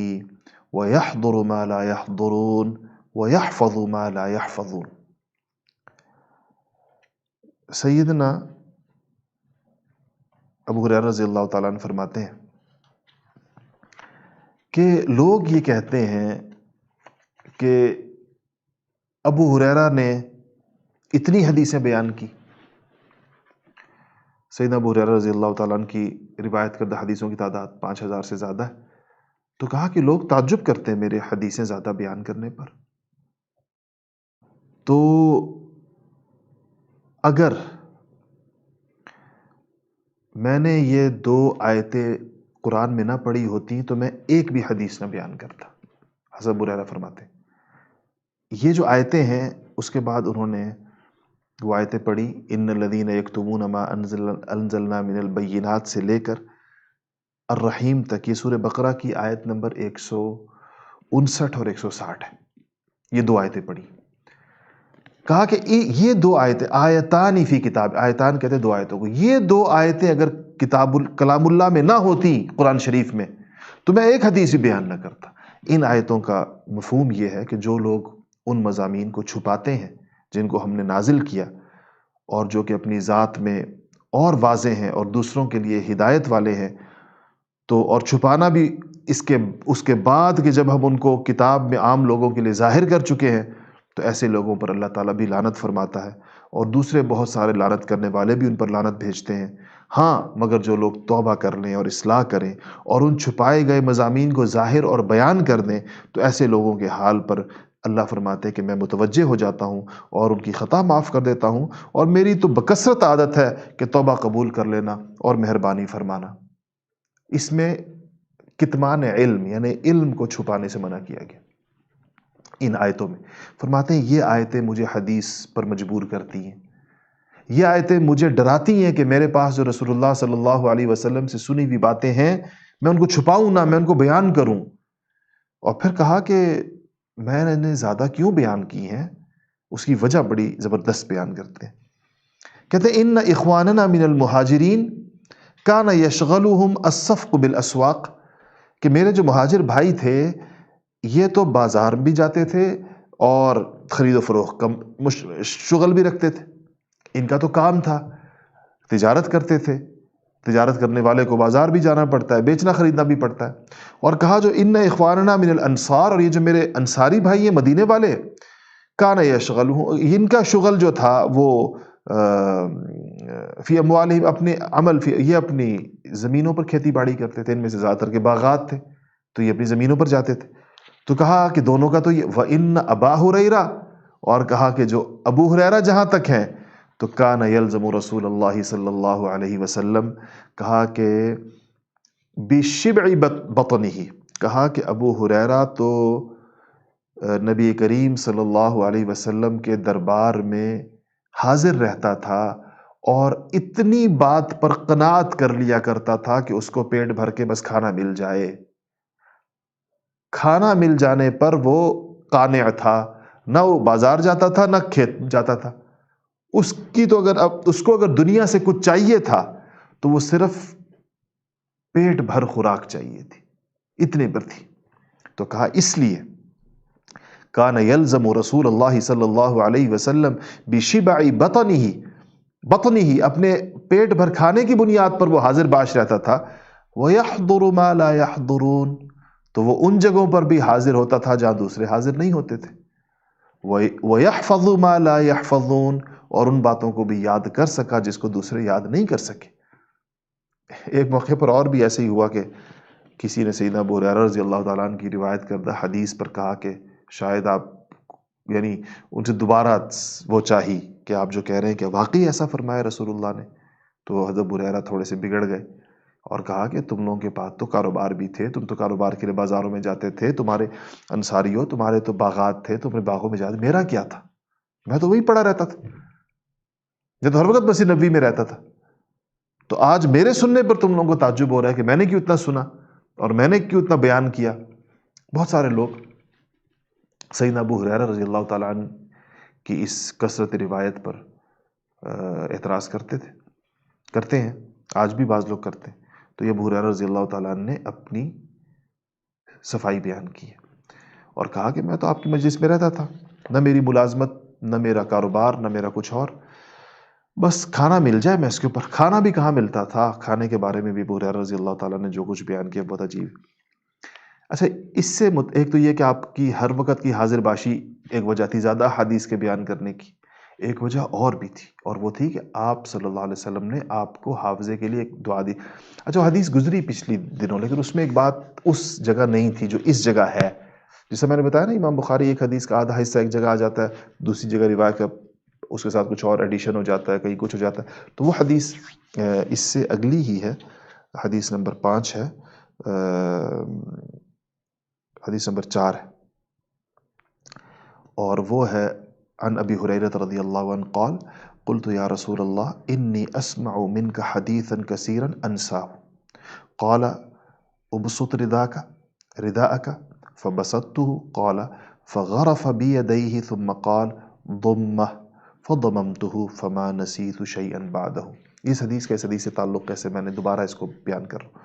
[SPEAKER 1] ويحضر ما لا يحضرون ويحفظ ما لا يحفظون۔ سیدنا ابو ہریرہ رضی اللہ تعالیٰ عنہ فرماتے ہیں کہ لوگ یہ کہتے ہیں کہ ابو ہریرہ نے اتنی حدیثیں بیان کی۔ سیدنا ابو ہریرہ رضی اللہ تعالیٰ عنہ کی روایت کردہ حدیثوں کی تعداد 5000 سے زیادہ ہے، تو کہا کہ لوگ تعجب کرتے ہیں میرے حدیثیں زیادہ بیان کرنے پر۔ تو اگر میں نے یہ دو آیتیں قرآن میں نہ پڑھی ہوتی تو میں ایک بھی حدیث نہ بیان کرتا. حضرت ابو ہریرہ فرماتے ہیں یہ جو آیتیں ہیں اس کے بعد انہوں نے وہ آیتیں پڑھی ان الذین یکتمون ما انزلنا من البینات سے لے کر الرحیم تک. یہ سورہ بقرہ کی آیت نمبر 159 اور 160 ہے. یہ دو آیتیں پڑھی. کہا کہ یہ دو آیتیں آیتان فی کتاب، آیتان کہتے ہیں دو آیتوں کو، یہ دو آیتیں اگر کلام اللہ میں نہ ہوتی قرآن شریف میں تو میں ایک حدیث بھی بیان نہ کرتا. ان آیتوں کا مفہوم یہ ہے کہ جو لوگ ان مضامین کو چھپاتے ہیں جن کو ہم نے نازل کیا اور جو کہ اپنی ذات میں اور واضح ہیں اور دوسروں کے لیے ہدایت والے ہیں، تو اور چھپانا بھی اس کے بعد کہ جب ہم ان کو کتاب میں عام لوگوں کے لیے ظاہر کر چکے ہیں تو ایسے لوگوں پر اللہ تعالیٰ بھی لعنت فرماتا ہے اور دوسرے بہت سارے لعنت کرنے والے بھی ان پر لعنت بھیجتے ہیں. ہاں مگر جو لوگ توبہ کر لیں اور اصلاح کریں اور ان چھپائے گئے مضامین کو ظاہر اور بیان کر دیں تو ایسے لوگوں کے حال پر اللہ فرماتے ہیں کہ میں متوجہ ہو جاتا ہوں اور ان کی خطا معاف کر دیتا ہوں، اور میری تو بکثرت عادت ہے کہ توبہ قبول کر لینا اور مہربانی فرمانا. اس میں کتمان علم یعنی علم کو چھپانے سے منع کیا گیا. ان آیتوں میں فرماتے ہیں یہ آیتیں مجھے حدیث پر مجبور کرتی ہیں، یہ آیتیں مجھے ڈراتی ہیں کہ میرے پاس جو رسول اللہ صلی اللہ علیہ وسلم سے سنی ہوئی باتیں ہیں میں ان کو چھپاؤں نہ، میں ان کو بیان کروں. اور پھر کہا کہ میں نے زیادہ کیوں بیان کی ہیں، اس کی وجہ بڑی زبردست بیان کرتے ہیں. کہتے ہیں ان اخواننا من المہاجرین کان یشغلہم الصفق بالاسواق، کہ میرے جو مہاجر بھائی تھے یہ تو بازار بھی جاتے تھے اور خرید و فروخت کا شغل بھی رکھتے تھے. ان کا تو کام تھا، تجارت کرتے تھے. تجارت کرنے والے کو بازار بھی جانا پڑتا ہے، بیچنا خریدنا بھی پڑتا ہے. اور کہا جو ان اخواننا من الانصار، اور یہ جو میرے انصاری بھائی ہیں مدینے والے، کان یشغلہم، ان کا شغل جو تھا وہ فی اموالہم، اپنے عمل یہ اپنی زمینوں پر کھیتی باڑی کرتے تھے. ان میں سے زیادہ تر کے باغات تھے تو یہ اپنی زمینوں پر جاتے تھے. تو کہا کہ دونوں کا تو یہ وَإِنَّ أَبَا هُرَيْرَةَ، اور کہا کہ جو ابو ہریرہ جہاں تک ہیں تو کان یلزم رسول اللہ صلی اللہ علیہ وسلم، کہا کہ بِشِبْعِ بَطْنِهِ، کہا کہ ابو ہریرہ تو نبی کریم صلی اللہ علیہ وسلم کے دربار میں حاضر رہتا تھا اور اتنی بات پر قناعت کر لیا کرتا تھا کہ اس کو پیٹ بھر کے بس کھانا مل جائے. کھانا مل جانے پر وہ قانع تھا، نہ وہ بازار جاتا تھا نہ کھیت جاتا تھا. اس کو اگر دنیا سے کچھ چاہیے تھا تو وہ صرف پیٹ بھر خوراک چاہیے تھی، اتنے پر تھی. تو کہا اس لیے کان یلزم رسول اللہ صلی اللہ علیہ وسلم بشبع بطنہ، اپنے پیٹ بھر کھانے کی بنیاد پر وہ حاضر باش رہتا تھا. وَيَحْضُرُ مَا لَا يَحْضُرُونَ، تو وہ ان جگہوں پر بھی حاضر ہوتا تھا جہاں دوسرے حاضر نہیں ہوتے تھے. وَيَحْفَظُ مَا لَا يَحْفَظُونَ، اور ان باتوں کو بھی یاد کر سکا جس کو دوسرے یاد نہیں کر سکے. ایک موقع پر اور بھی ایسے ہی ہوا کہ کسی نے سیدنا ابو ہریرہ رضی اللہ تعالیٰ عنہ کی روایت کردہ حدیث پر کہا کہ شاید آپ یعنی ان سے دوبارہ وہ چاہی کہ آپ جو کہہ رہے ہیں کہ واقعی ایسا فرمایا رسول اللہ نے. تو حضرت ابو ہریرہ تھوڑے سے بگڑ گئے اور کہا کہ تم لوگوں کے پاس تو کاروبار بھی تھے، تم تو کاروبار کے لیے بازاروں میں جاتے تھے، تمہارے انصاریوں تمہارے تو باغات تھے، تم اپنے باغوں میں جاتے، میرا کیا تھا، میں تو وہی پڑا رہتا تھا، میں تو ہر وقت مسجد نبوی میں رہتا تھا. تو آج میرے سننے پر تم لوگوں کو تعجب ہو رہا ہے کہ میں نے کیوں اتنا سنا اور میں نے کیوں اتنا بیان کیا. بہت سارے لوگ سیدنا ابو ہریرہ رضی اللہ تعالیٰ عنہ کی اس کثرت روایت پر اعتراض کرتے ہیں، آج بھی بعض لوگ کرتے ہیں. تو یہ ابو ہریرہ رضی اللہ تعالیٰ عنہ نے اپنی صفائی بیان کی اور کہا کہ میں تو آپ کی مجلس میں رہتا تھا، نہ میری ملازمت، نہ میرا کاروبار، نہ میرا کچھ اور، بس کھانا مل جائے میں اس کے اوپر. کھانا بھی کہاں ملتا تھا، کھانے کے بارے میں بھی ابو ہریرہ رضی اللہ تعالیٰ نے جو کچھ بیان کیا بہت عجیب. اچھا، اس سے ایک تو یہ کہ آپ کی ہر وقت کی حاضر باشی ایک وجہ تھی زیادہ حدیث کے بیان کرنے کی، ایک وجہ اور بھی تھی اور وہ تھی کہ آپ صلی اللہ علیہ وسلم نے آپ کو حافظے کے لیے ایک دعا دی. اچھا، حدیث گزری پچھلی دنوں لیکن اس میں ایک بات اس جگہ نہیں تھی جو اس جگہ ہے. جیسے میں نے بتایا نا، امام بخاری ایک حدیث کا آدھا حصہ ایک جگہ آ جاتا ہے، دوسری جگہ روایت کا اس کے ساتھ کچھ اور ایڈیشن ہو جاتا ہے، کہیں کچھ ہو جاتا ہے. تو وہ حدیث اس سے اگلی ہی ہے، حدیث نمبر 5 ہے. حدیث نمبر 4 ہے، اور وہ ہے عن ابی ہریرہ رضی اللہ عنہ قال قلت یا رسول اللہ انی اسمع منک حدیثا کثیرا انساه قال ابسط رداءك فبسطته قال فغرف بيديه ثم قال ضمه فضممته فما نسيت شيئا بعده. اس حدیث کا اس حدیث سے تعلق کیسے، میں نے دوبارہ اس کو بیان کر رہا ہوں.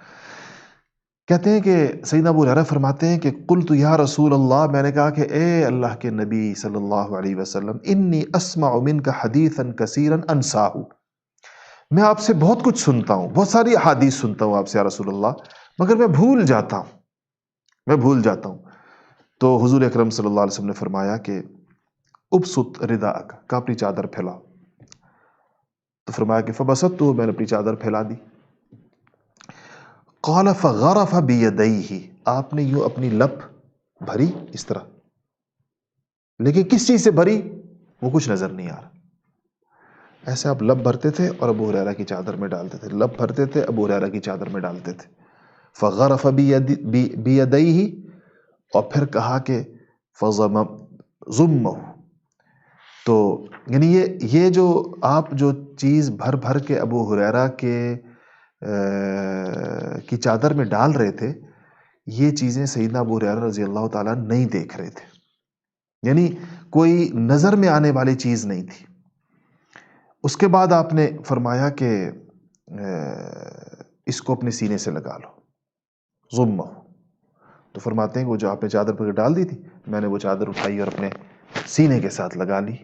[SPEAKER 1] کہتے ہیں کہ سیدنا ابو ہریرہ فرماتے ہیں کہ قلت یا رسول اللہ، میں نے کہا کہ اے اللہ کے نبی صلی اللہ علیہ وسلم، انی اسمع منک حدیثا کثیرا انساه، میں آپ سے بہت کچھ سنتا ہوں، بہت ساری احادیث سنتا ہوں آپ سے یا رسول اللہ، مگر میں بھول جاتا ہوں. تو حضور اکرم صلی اللہ علیہ وسلم نے فرمایا کہ ابسط رداءک، کہ اپنی چادر پھیلاؤ. تو فرمایا کہ فبسطت، میں نے اپنی چادر پھیلا دی. قال فغرف بیدیہ، آپ نے یوں اپنی لپ بھری اس طرح، لیکن کس چیز سے بھری وہ کچھ نظر نہیں آ رہا. ایسے آپ لپ بھرتے تھے اور ابو ہریرہ کی چادر میں ڈالتے تھے، لپ بھرتے تھے ابو ہریرہ کی چادر میں ڈالتے تھے. فغرف بیدیہ، اور پھر کہا کہ فضمہ، تو یعنی یہ جو آپ جو چیز بھر بھر کے ابو ہریرہ کی چادر میں ڈال رہے تھے، یہ چیزیں سیدنا ابو ہریرہ رضی اللہ تعالیٰ نہیں دیکھ رہے تھے، یعنی کوئی نظر میں آنے والی چیز نہیں تھی. اس کے بعد آپ نے فرمایا کہ اس کو اپنے سینے سے لگا لو، ضمہ. تو فرماتے ہیں کہ وہ جو آپ نے چادر پر ڈال دی تھی، میں نے وہ چادر اٹھائی اور اپنے سینے کے ساتھ لگا لی،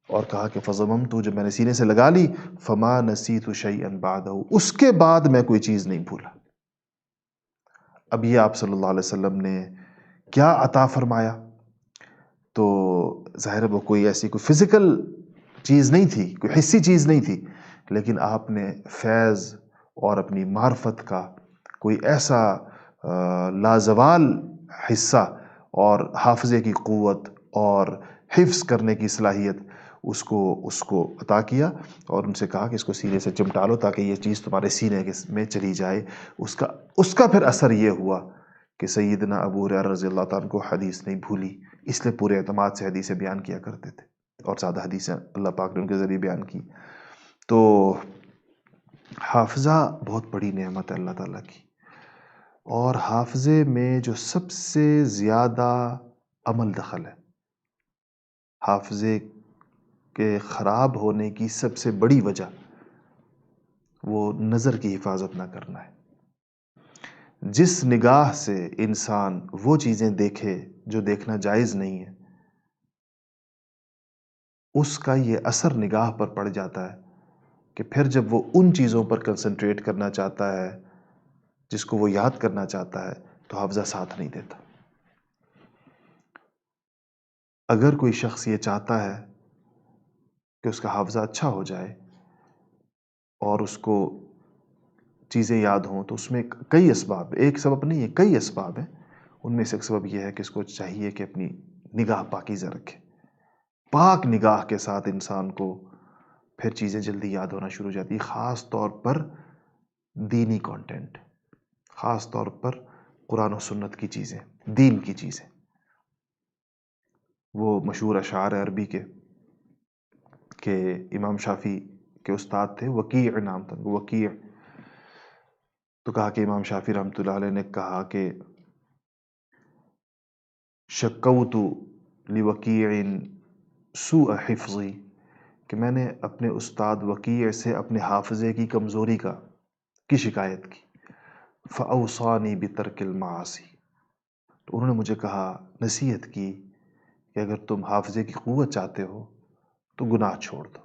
[SPEAKER 1] اور کہا کہ فضممت، جب میں نے سینے سے لگا لی، فما نسیت شیئا بعدہ، اس کے بعد میں کوئی چیز نہیں بھولا. اب یہ آپ صلی اللہ علیہ وسلم نے کیا عطا فرمایا؟ تو ظاہر ہے وہ کوئی ایسی کوئی فزیکل چیز نہیں تھی، کوئی حسی چیز نہیں تھی، لیکن آپ نے فیض اور اپنی معرفت کا کوئی ایسا لازوال حصہ اور حافظے کی قوت اور حفظ کرنے کی صلاحیت اس کو عطا کیا، اور ان سے کہا کہ اس کو سینے سے چمٹا لو تاکہ یہ چیز تمہارے سینے میں چلی جائے. اس کا پھر اثر یہ ہوا کہ سیدنا ابو ہریرہ رضی اللہ تعالیٰ کو حدیث نہیں بھولی، اس لیے پورے اعتماد سے حدیثیں بیان کیا کرتے تھے، اور زیادہ حدیثیں اللہ پاک نے ان کے ذریعے بیان کی. تو حافظہ بہت بڑی نعمت ہے اللہ تعالیٰ کی، اور حافظے میں جو سب سے زیادہ عمل دخل ہے، حافظے کے خراب ہونے کی سب سے بڑی وجہ وہ نظر کی حفاظت نہ کرنا ہے. جس نگاہ سے انسان وہ چیزیں دیکھے جو دیکھنا جائز نہیں ہے، اس کا یہ اثر نگاہ پر پڑ جاتا ہے کہ پھر جب وہ ان چیزوں پر کنسنٹریٹ کرنا چاہتا ہے جس کو وہ یاد کرنا چاہتا ہے، تو حافظہ ساتھ نہیں دیتا. اگر کوئی شخص یہ چاہتا ہے کہ اس کا حافظہ اچھا ہو جائے اور اس کو چیزیں یاد ہوں، تو اس میں کئی اسباب، ایک سبب نہیں ہے، کئی اسباب ہیں. ان میں سے ایک سبب یہ ہے کہ اس کو چاہیے کہ اپنی نگاہ پاکیزہ رکھے. پاک نگاہ کے ساتھ انسان کو پھر چیزیں جلدی یاد ہونا شروع ہو جاتی ہے، خاص طور پر دینی کانٹینٹ، خاص طور پر قرآن و سنت کی چیزیں، دین کی چیزیں. وہ مشہور اشعار عربی کے کہ امام شافعی کے استاد تھے، وکیع نام تھا، وکیع. تو کہا کہ امام شافعی رحمۃ اللہ علیہ نے کہا کہ شکوت لوکیع سوء حفظی، کہ میں نے اپنے استاد وکیع سے اپنے حافظے کی کمزوری کی شکایت کی. فاوصانی بترک المعاصی، تو انہوں نے مجھے کہا، نصیحت کی کہ اگر تم حافظے کی قوت چاہتے ہو تو گناہ چھوڑ دو.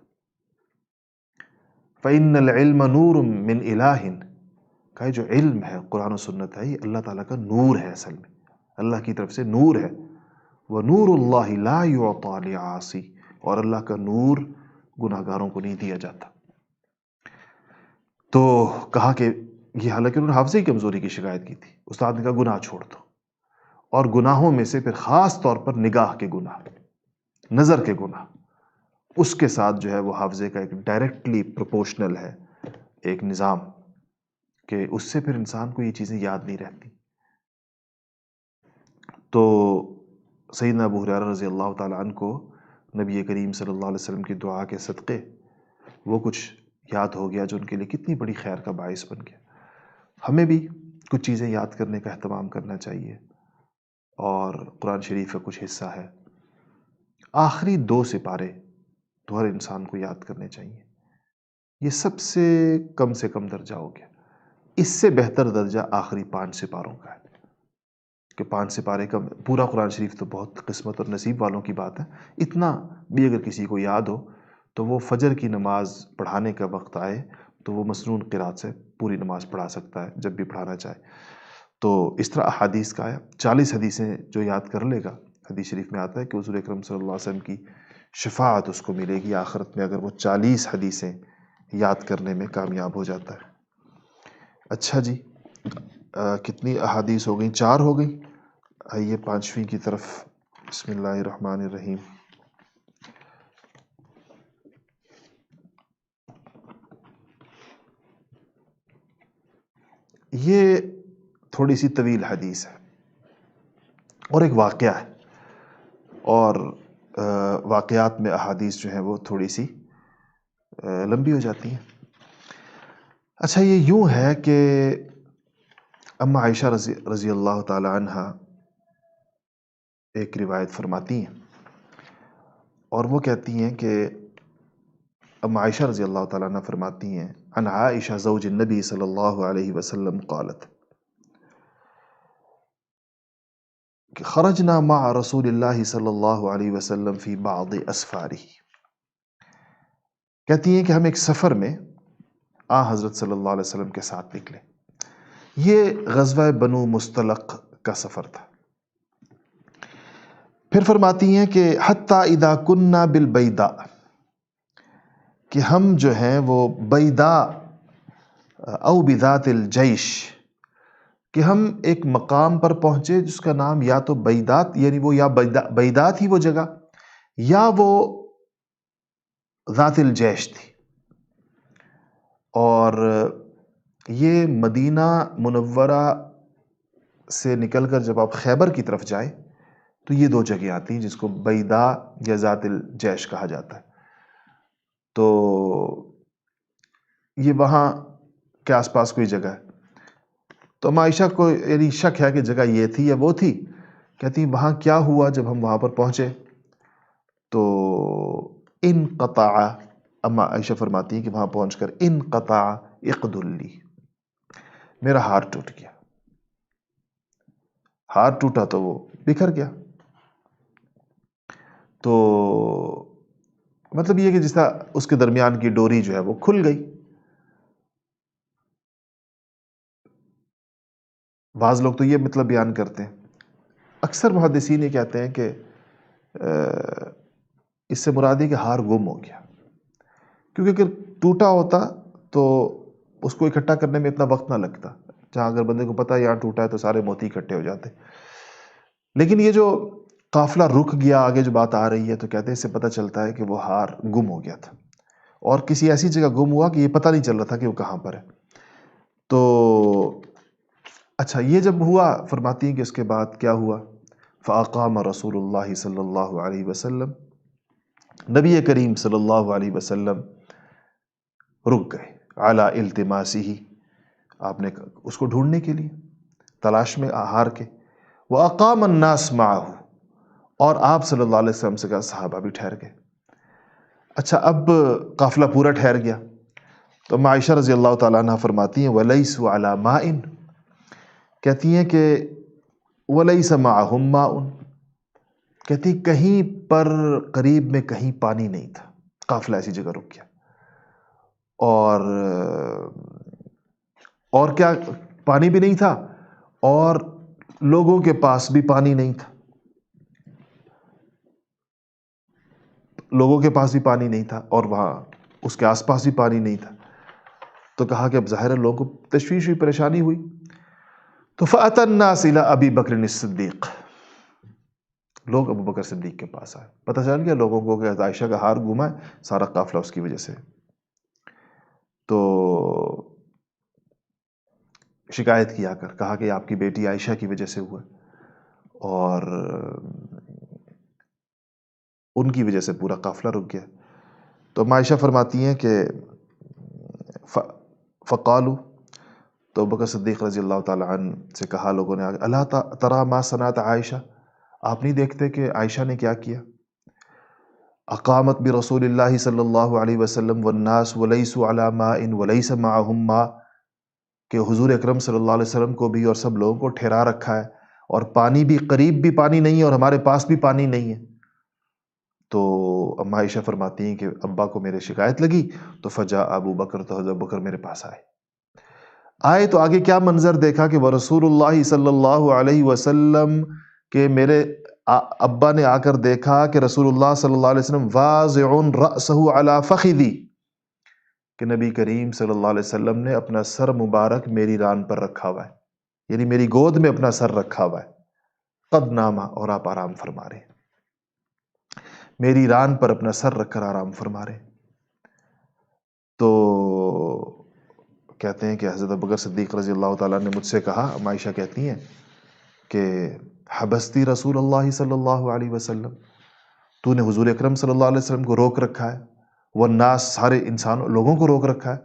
[SPEAKER 1] فإن العلم نور من الہ، کہ جو علم ہے، قرآن و سنت ہے، یہ اللہ تعالیٰ کا نور ہے، اصل میں اللہ کی طرف سے نور ہے. وَنُورُ اللَّهِ لَا يُعْطَى لِعَاصِي، اور اللہ کا نور گناہ گاروں کو نہیں دیا جاتا. تو کہا کہ یہ حالانکہ انہوں نے حافظے کی کمزوری کی شکایت کی تھی، استاد نے کہا گناہ چھوڑ دو، اور گناہوں میں سے پھر خاص طور پر نگاہ کے گناہ، نظر کے گناہ، اس کے ساتھ جو ہے وہ حافظے کا ایک ڈائریکٹلی پروپورشنل ہے ایک نظام، کہ اس سے پھر انسان کو یہ چیزیں یاد نہیں رہتی. تو سیدنا ابو ہریرہ رضی اللہ تعالیٰ عنہ کو نبی کریم صلی اللہ علیہ وسلم کی دعا کے صدقے وہ کچھ یاد ہو گیا جو ان کے لیے کتنی بڑی خیر کا باعث بن گیا. ہمیں بھی کچھ چیزیں یاد کرنے کا اہتمام کرنا چاہیے، اور قرآن شریف کا کچھ حصہ ہے. آخری 2 سپارے تو ہر انسان کو یاد کرنے چاہیے. یہ سب سے کم درجہ ہو گیا. اس سے بہتر درجہ آخری 5 سپاروں کا ہے کہ 5 سپارے کا پورا قرآن شریف تو بہت قسمت اور نصیب والوں کی بات ہے. اتنا بھی اگر کسی کو یاد ہو تو وہ فجر کی نماز پڑھانے کا وقت آئے تو وہ مسنون قرات سے پوری نماز پڑھا سکتا ہے جب بھی پڑھانا چاہے. تو اس طرح احادیث کا ہے. 40 حدیثیں جو یاد کر لے گا، حدیث شریف میں آتا ہے کہ حضور اکرم صلی اللہ علیہ وسلم کی شفاعت اس کو ملے گی آخرت میں اگر وہ 40 حدیثیں یاد کرنے میں کامیاب ہو جاتا ہے. اچھا جی، کتنی احادیث ہو گئیں؟ 4 ہو گئیں. آئیے 5ویں کی طرف. بسم اللہ الرحمن الرحیم. یہ تھوڑی سی طویل حدیث ہے اور ایک واقعہ ہے، اور واقعات میں احادیث جو ہیں وہ تھوڑی سی لمبی ہو جاتی ہیں. اچھا، یہ یوں ہے کہ اما عائشہ رضی اللہ تعالی عنہ ایک روایت فرماتی ہیں، اور وہ کہتی ہیں کہ اما عائشہ رضی اللہ تعالی عنہ فرماتی ہیں عن عائشہ زوج النبی صلی اللہ علیہ وسلم قالت کہ خرجنا مع رسول اللہ صلی اللہ علیہ وسلم فی بعض اسفارہ. کہتی ہیں کہ ہم ایک سفر میں حضرت صلی اللہ علیہ وسلم کے ساتھ نکلے. یہ غزوہ بنو مستلق کا سفر تھا. پھر فرماتی ہیں کہ حتی اذا کننا بالبیداء، کہ ہم جو ہیں وہ بیداء او بذات الجیش، کہ ہم ایک مقام پر پہنچے جس کا نام یا تو بیدات، یعنی وہ یا بیدات ہی وہ جگہ، یا وہ ذات الجیش تھی. اور یہ مدینہ منورہ سے نکل کر جب آپ خیبر کی طرف جائیں تو یہ 2 جگہیں آتی ہیں جس کو بیداء یا ذات الجیش کہا جاتا ہے. تو یہ وہاں کے آس پاس کوئی جگہ ہے. تو عائشہ کو یعنی شک ہے کہ جگہ یہ تھی یا وہ تھی. کہتی وہاں کیا ہوا جب ہم وہاں پر پہنچے تو انقطع، اما عائشہ فرماتی ہیں کہ وہاں پہنچ کر انقطع اقد لی، میرا ہار ٹوٹ گیا. ہار ٹوٹا تو وہ بکھر گیا. تو مطلب یہ کہ جس طرح اس کے درمیان کی ڈوری جو ہے وہ کھل گئی. بعض لوگ تو یہ مطلب بیان کرتے ہیں، اکثر محدثین یہ کہتے ہیں کہ اس سے مراد ہے کہ ہار گم ہو گیا، کیونکہ اگر ٹوٹا ہوتا تو اس کو اکٹھا کرنے میں اتنا وقت نہ لگتا. جہاں اگر بندے کو پتا یہاں ٹوٹا ہے تو سارے موتی اکٹھے ہو جاتے. لیکن یہ جو قافلہ رک گیا، آگے جو بات آ رہی ہے تو کہتے ہیں اس سے پتہ چلتا ہے کہ وہ ہار گم ہو گیا تھا، اور کسی ایسی جگہ گم ہوا کہ یہ پتہ نہیں چل رہا تھا کہ وہ کہاں پر ہے. تو اچھا، یہ جب ہوا، فرماتی ہیں کہ اس کے بعد کیا ہوا، فاقام رسول اللہ صلی اللہ علیہ وسلم، نبی کریم صلی اللہ علیہ وسلم رک گئے، علی التماسہ، آپ نے اس کو ڈھونڈنے کے لیے، تلاش میں ہار کے. واقام الناس معہ، اور آپ صلی اللہ علیہ وسلم سے کہا صحابہ بھی ٹھہر گئے. اچھا، اب قافلہ پورا ٹھہر گیا تو عائشہ رضی اللہ تعالیٰ عنہ فرماتی ہیں وَلَيْسُوا عَلَى مَاءٍ، کہتی ہیں کہ وَلَيْسَ مَعَهُمْ مَاءٌ، کہتی کہیں پر قریب میں کہیں پانی نہیں تھا. قافلہ ایسی جگہ رک گیا، اور کیا، پانی بھی نہیں تھا اور لوگوں کے پاس بھی پانی نہیں تھا. لوگوں کے پاس بھی پانی نہیں تھا اور وہاں اس کے آس پاس بھی پانی نہیں تھا. تو کہا کہ اب ظاہر ہے لوگوں کو تشویش ہوئی، پریشانی ہوئی. تو فَأَتَى النَّاسِ إِلَىٰ أَبِي بَكْرٍ الصِّدِّيقِ، لوگ ابو بکر صدیق کے پاس آئے. پتہ چل گیا لوگوں کو کہ عائشہ کا ہار گما ہے، سارا قافلہ اس کی وجہ سے. تو شکایت کیا کر، کہا کہ آپ کی بیٹی عائشہ کی وجہ سے ہوا اور ان کی وجہ سے پورا قافلہ رک گیا۔ تو عائشہ فرماتی ہیں کہ فقالو، تو ابوبکر صدیق رضی اللہ تعالی عنہ سے کہا لوگوں نے، اللہ ترى ما صنعت عائشہ، آپ نہیں دیکھتے کہ عائشہ نے کیا کیا؟ اقامت برسول اللہ صلی اللہ علیہ وسلم والناس ولیسوا علی ماء ولیس معهم ماء، کہ حضور اکرم صلی اللہ علیہ وسلم کو بھی اور سب لوگوں کو ٹھہرا رکھا ہے، اور پانی بھی قریب بھی پانی نہیں ہے اور ہمارے پاس بھی پانی نہیں ہے۔ تو اما عائشہ فرماتی ہیں کہ ابا کو میرے شکایت لگی تو فجاء ابو بکر، تو حضرت بکر میرے پاس آئے تو آگے کیا منظر دیکھا کہ ورسول اللہ صلی اللہ علیہ وسلم کہ میرے ابا نے آ کر دیکھا کہ رسول اللہ صلی اللہ علیہ وسلم واضع رأسہ علی فخذی، کہ نبی کریم صلی اللہ علیہ وسلم نے اپنا سر مبارک میری ران پر رکھا ہوا ہے، یعنی میری گود میں اپنا سر رکھا ہوا ہے، قد ناما، اور آپ آرام فرما رہے ہیں، میری ران پر اپنا سر رکھ کر آرام فرما رہے ہیں۔ تو کہتے ہیں کہ حضرت ابوبکر صدیق رضی اللہ تعالیٰ نے مجھ سے کہا، عائشہ کہتی ہیں کہ حبستی رسول اللہ صلی اللہ علیہ وسلم، تو نے حضور اکرم صلی اللہ علیہ وسلم کو روک رکھا ہے، والناس، سارے انسانوں لوگوں کو روک رکھا ہے،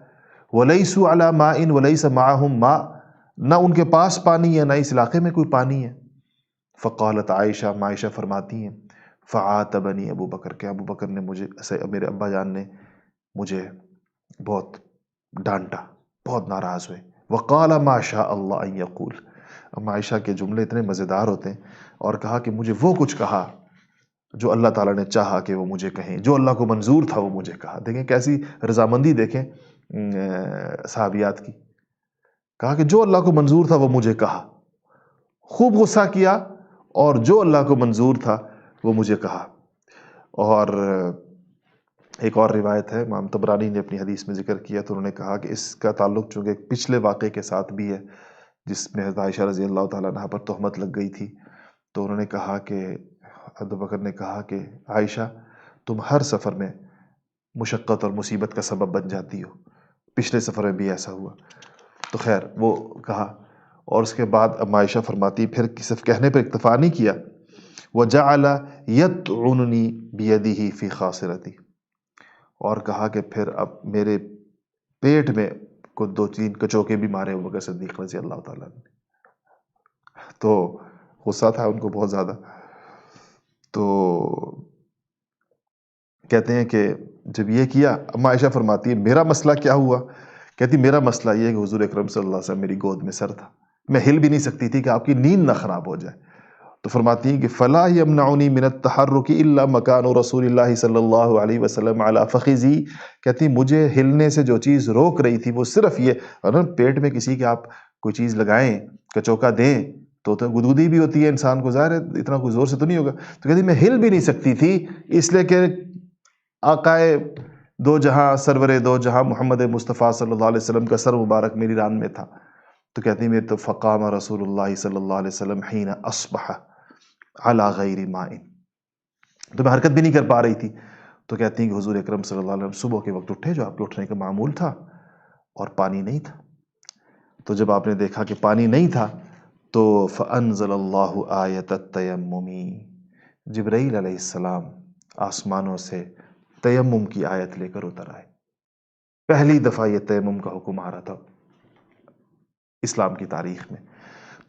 [SPEAKER 1] ولیسوا علی ماء ولیس معہم ماء، نہ ان کے پاس پانی ہے نہ اس علاقے میں کوئی پانی ہے۔ فقالت عائشہ، عائشہ فرماتی ہیں فعاتبنی ابو بکر، کہ ابو بکر نے مجھے، میرے ابا جان نے مجھے بہت ڈانٹا، بہت ناراض ہوئے۔ وقال ما شاء اللہ ان یقول، عائشہ کے جملے اتنے مزیدار ہوتے ہیں، اور کہا کہ مجھے وہ کچھ کہا جو اللہ تعالیٰ نے چاہا کہ وہ مجھے کہیں، جو اللہ کو منظور تھا وہ مجھے کہا۔ دیکھیں کیسی رضامندی، دیکھیں صحابیات کی، کہا کہ جو اللہ کو منظور تھا وہ مجھے کہا، خوب غصہ کیا، اور جو اللہ کو منظور تھا وہ مجھے کہا۔ اور ایک اور روایت ہے، امام طبرانی نے اپنی حدیث میں ذکر کیا، تو انہوں نے کہا کہ اس کا تعلق چونکہ ایک پچھلے واقعے کے ساتھ بھی ہے جس میں حضرت عائشہ رضی اللہ تعالیٰ عنہا پر تہمت لگ گئی تھی، تو انہوں نے کہا کہ حضرت بکر نے کہا کہ عائشہ تم ہر سفر میں مشقت اور مصیبت کا سبب بن جاتی ہو، پچھلے سفر میں بھی ایسا ہوا۔ تو خیر وہ کہا، اور اس کے بعد اب عائشہ فرماتی پھر صرف کہنے پر اکتفا نہیں کیا، وَجَعَلَ يَطْعُنُنِي بِيَدِهِ فِي خَاصِرَتِي، اور کہا کہ پھر اب میرے پیٹ میں کو 2-3 کچوکے بھی مارے ابوبکر صدیق رضی اللہ تعالیٰ نے۔ تو غصہ تھا ان کو بہت زیادہ۔ تو کہتے ہیں کہ جب یہ کیا، اما عائشہ فرماتی ہے میرا مسئلہ کیا ہوا؟ کہتی میرا مسئلہ یہ کہ حضور اکرم صلی اللہ علیہ وسلم میری گود میں سر تھا، میں ہل بھی نہیں سکتی تھی کہ آپ کی نیند نہ خراب ہو جائے۔ تو فرماتی ہیں کہ فلا یمنعنی من التحرک الا مکان رسول اللہ صلی اللہ علیہ وسلم علی فخذی، کہتی مجھے ہلنے سے جو چیز روک رہی تھی وہ صرف یہ، اگر پیٹ میں کسی کے آپ کوئی چیز لگائیں، کچوکا دیں تو گدگدی بھی ہوتی ہے انسان کو، ظاہر ہے اتنا کوئی زور سے تو نہیں ہوگا، تو کہتی میں ہل بھی نہیں سکتی تھی، اس لیے کہ آقائے دو جہاں، سرور دو جہاں محمد مصطفیٰ صلی اللہ علیہ وسلم کا سر مبارک میری ران میں تھا۔ تو کہتی میں تو فقام رسول اللہ صلی اللہ علیہ وسلم حین اصبح علی غیر ماء، تو میں حرکت بھی نہیں کر پا رہی تھی۔ تو کہتی ہیں کہ حضور اکرم صلی اللہ علیہ وسلم صبح کے وقت اٹھے، جو آپ کے اٹھنے کا معمول تھا، اور پانی نہیں تھا۔ تو جب آپ نے دیکھا کہ پانی نہیں تھا تو فانزل اللہ آیت التیمم، جبرائیل علیہ السلام آسمانوں سے تیمم کی آیت لے کر اتر آئے۔ پہلی دفعہ یہ تیمم کا حکم آ رہا تھا اسلام کی تاریخ میں۔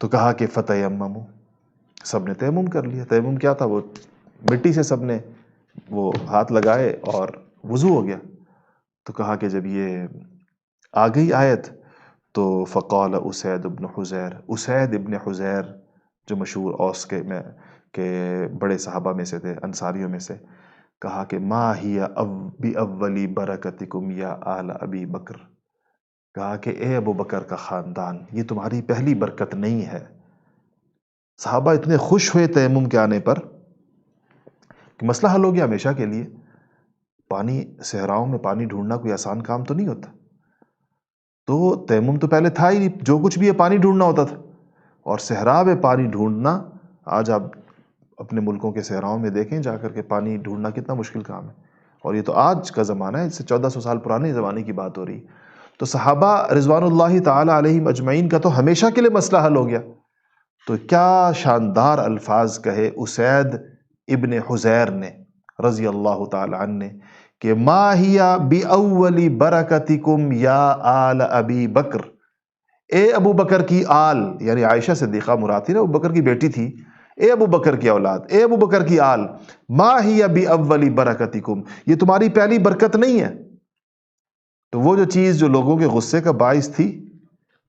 [SPEAKER 1] تو کہا کہ فتیمموا، سب نے تیمم کر لیا۔ تیمم کیا تھا؟ وہ مٹی سے سب نے وہ ہاتھ لگائے اور وضو ہو گیا۔ تو کہا کہ جب یہ آ گئی آیت تو فقال اسید ابن حضیر، اسید ابن حضیر جو مشہور اوس کے بڑے صحابہ میں سے تھے، انصاریوں میں سے، کہا کہ ما ہی بأولی برکتکم یا آل ابی بکر، کہا کہ اے ابو بکر کا خاندان، یہ تمہاری پہلی برکت نہیں ہے۔ صحابہ اتنے خوش ہوئے تیمم کے آنے پر کہ مسئلہ حل ہو گیا ہمیشہ کے لیے۔ پانی، صحراؤں میں پانی ڈھونڈنا کوئی آسان کام تو نہیں ہوتا، تو تیمم تو پہلے تھا ہی نہیں، جو کچھ بھی ہے پانی ڈھونڈنا ہوتا تھا، اور صحرا میں پانی ڈھونڈنا، آج آپ اپنے ملکوں کے صحراؤں میں دیکھیں جا کر کے پانی ڈھونڈنا کتنا مشکل کام ہے، اور یہ تو آج کا زمانہ ہے، اس سے 1400 سال پرانے زمانے کی بات ہو رہی ہے۔ تو صحابہ رضوان اللہ تعالی علیہم اجمعین کا تو ہمیشہ کے لیے مسئلہ حل ہو گیا. تو کیا شاندار الفاظ کہے اسید ابن حزیر نے رضی اللہ تعالی عنہ نے کہ ما ہی بأول برکتکم یا آل ابی بکر، اے ابو بکر کی آل، یعنی عائشہ صدیقہ مراد تھی نا، ابو بکر کی بیٹی تھی، اے ابو بکر کی اولاد، اے ابو بکر کی آل، ما ہی بأول برکتکم، یہ تمہاری پہلی برکت نہیں ہے. تو وہ جو چیز جو لوگوں کے غصے کا باعث تھی،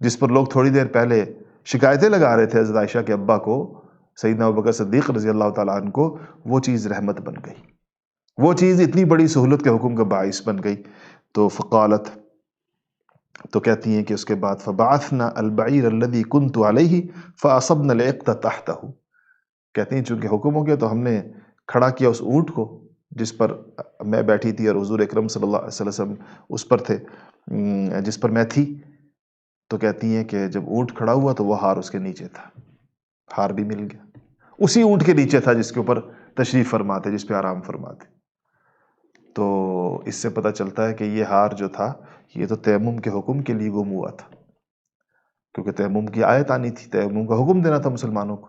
[SPEAKER 1] جس پر لوگ تھوڑی دیر پہلے شکایتیں لگا رہے تھے حضرت عائشہ کے ابا کو، سیدنا ابوبکر صدیق رضی اللہ تعالیٰ عنہ کو، وہ چیز رحمت بن گئی، وہ چیز اتنی بڑی سہولت کے حکم کا باعث بن گئی. تو فقالت، تو کہتی ہیں کہ اس کے بعد فبعثنا البعیر الذی کنت علیہ فاصبنا العقد تحتہ، کہتی ہیں چونکہ حکم ہو گیا تو ہم نے کھڑا کیا اس اونٹ کو جس پر میں بیٹھی تھی اور حضور اکرم صلی اللہ علیہ وسلم اس پر تھے، جس پر میں تھی. تو کہتی ہیں کہ جب اونٹ کھڑا ہوا تو وہ ہار اس کے نیچے تھا، ہار بھی مل گیا، اسی اونٹ کے نیچے تھا جس کے اوپر تشریف فرماتے، جس پہ آرام فرماتے. تو اس سے پتہ چلتا ہے کہ یہ ہار جو تھا یہ تو تیمم کے حکم کے لیے گم ہوا تھا، کیونکہ تیمم کی آیت آنی تھی، تیمم کا حکم دینا تھا مسلمانوں کو.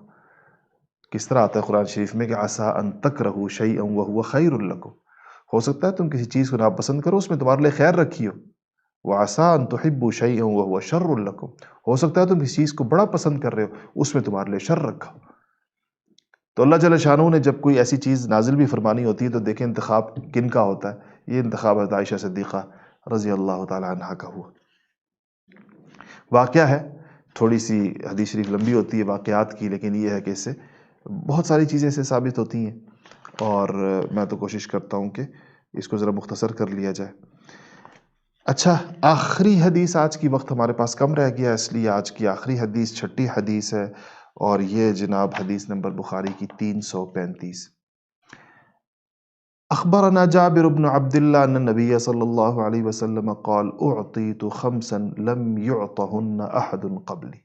[SPEAKER 1] کس طرح آتا ہے قرآن شریف میں کہ عسیٰ ان تکرہوا شیئا وہو خیر لکم، ہو سکتا ہے تم کسی چیز کو ناپسند کرو اس میں تمہارے لیے خیر رکھی ہو. وعسیٰ ان تحبوا شیئا وہو شر لکم، ہو سکتا ہے تم کسی چیز کو بڑا پسند کر رہے ہو اس میں تمہارے لیے شر رکھا ہو. تو اللہ جل شانہ نے جب کوئی ایسی چیز نازل بھی فرمانی ہوتی ہے تو دیکھیں انتخاب کن کا ہوتا ہے. یہ انتخاب حضرت عائشہ صدیقہ رضی اللہ تعالی عنہا کا ہوا. واقعہ ہے، تھوڑی سی حدیث شریف لمبی ہوتی ہے واقعات کی، لیکن یہ ہے کہ اس سے بہت ساری چیزیں سے ثابت ہوتی ہیں، اور میں تو کوشش کرتا ہوں کہ اس کو ذرا مختصر کر لیا جائے. اچھا، آخری حدیث، آج کی وقت ہمارے پاس کم رہ گیا اس لیے آج کی آخری حدیث چھٹی حدیث ہے، اور یہ جناب حدیث نمبر بخاری کی 335. اخبرنا جابر بن عبد اللہ ان النبی صلی اللہ علیہ وسلم قال اعطیت خمسا لم يعطهن احد قبلی.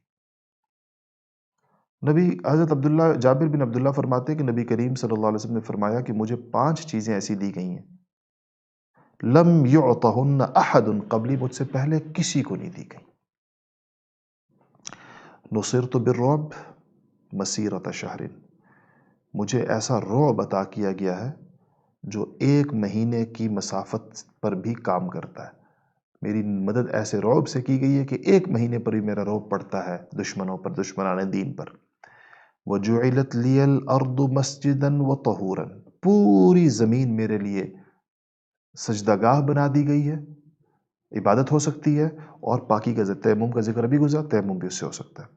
[SPEAKER 1] نبی حضرت عبداللہ جابر بن عبداللہ فرماتے ہیں کہ نبی کریم صلی اللہ علیہ وسلم نے فرمایا کہ مجھے 5 چیزیں ایسی دی گئی ہیں لم يعطهن احد قبلی، مجھ سے پہلے کسی کو نہیں دی گئی. نصرت بالرعب مسیرۃ شہر، مجھے ایسا رعب عطا کیا گیا ہے جو 1 مہینے کی مسافت پر بھی کام کرتا ہے. میری مدد ایسے رعب سے کی گئی ہے کہ 1 مہینے پر بھی میرا رعب پڑتا ہے دشمنوں پر، دشمنان دین پر. وَجُعِلَتْ لِيَ الْأَرْضُ مَسْجِدًا وَطَهُورًا، پوری زمین میرے لیے سجدہ گاہ بنا دی گئی ہے، عبادت ہو سکتی ہے، اور پاکی کا تیمم کا ذکر بھی گزرا، تیمم بھی اس سے ہو سکتا ہے.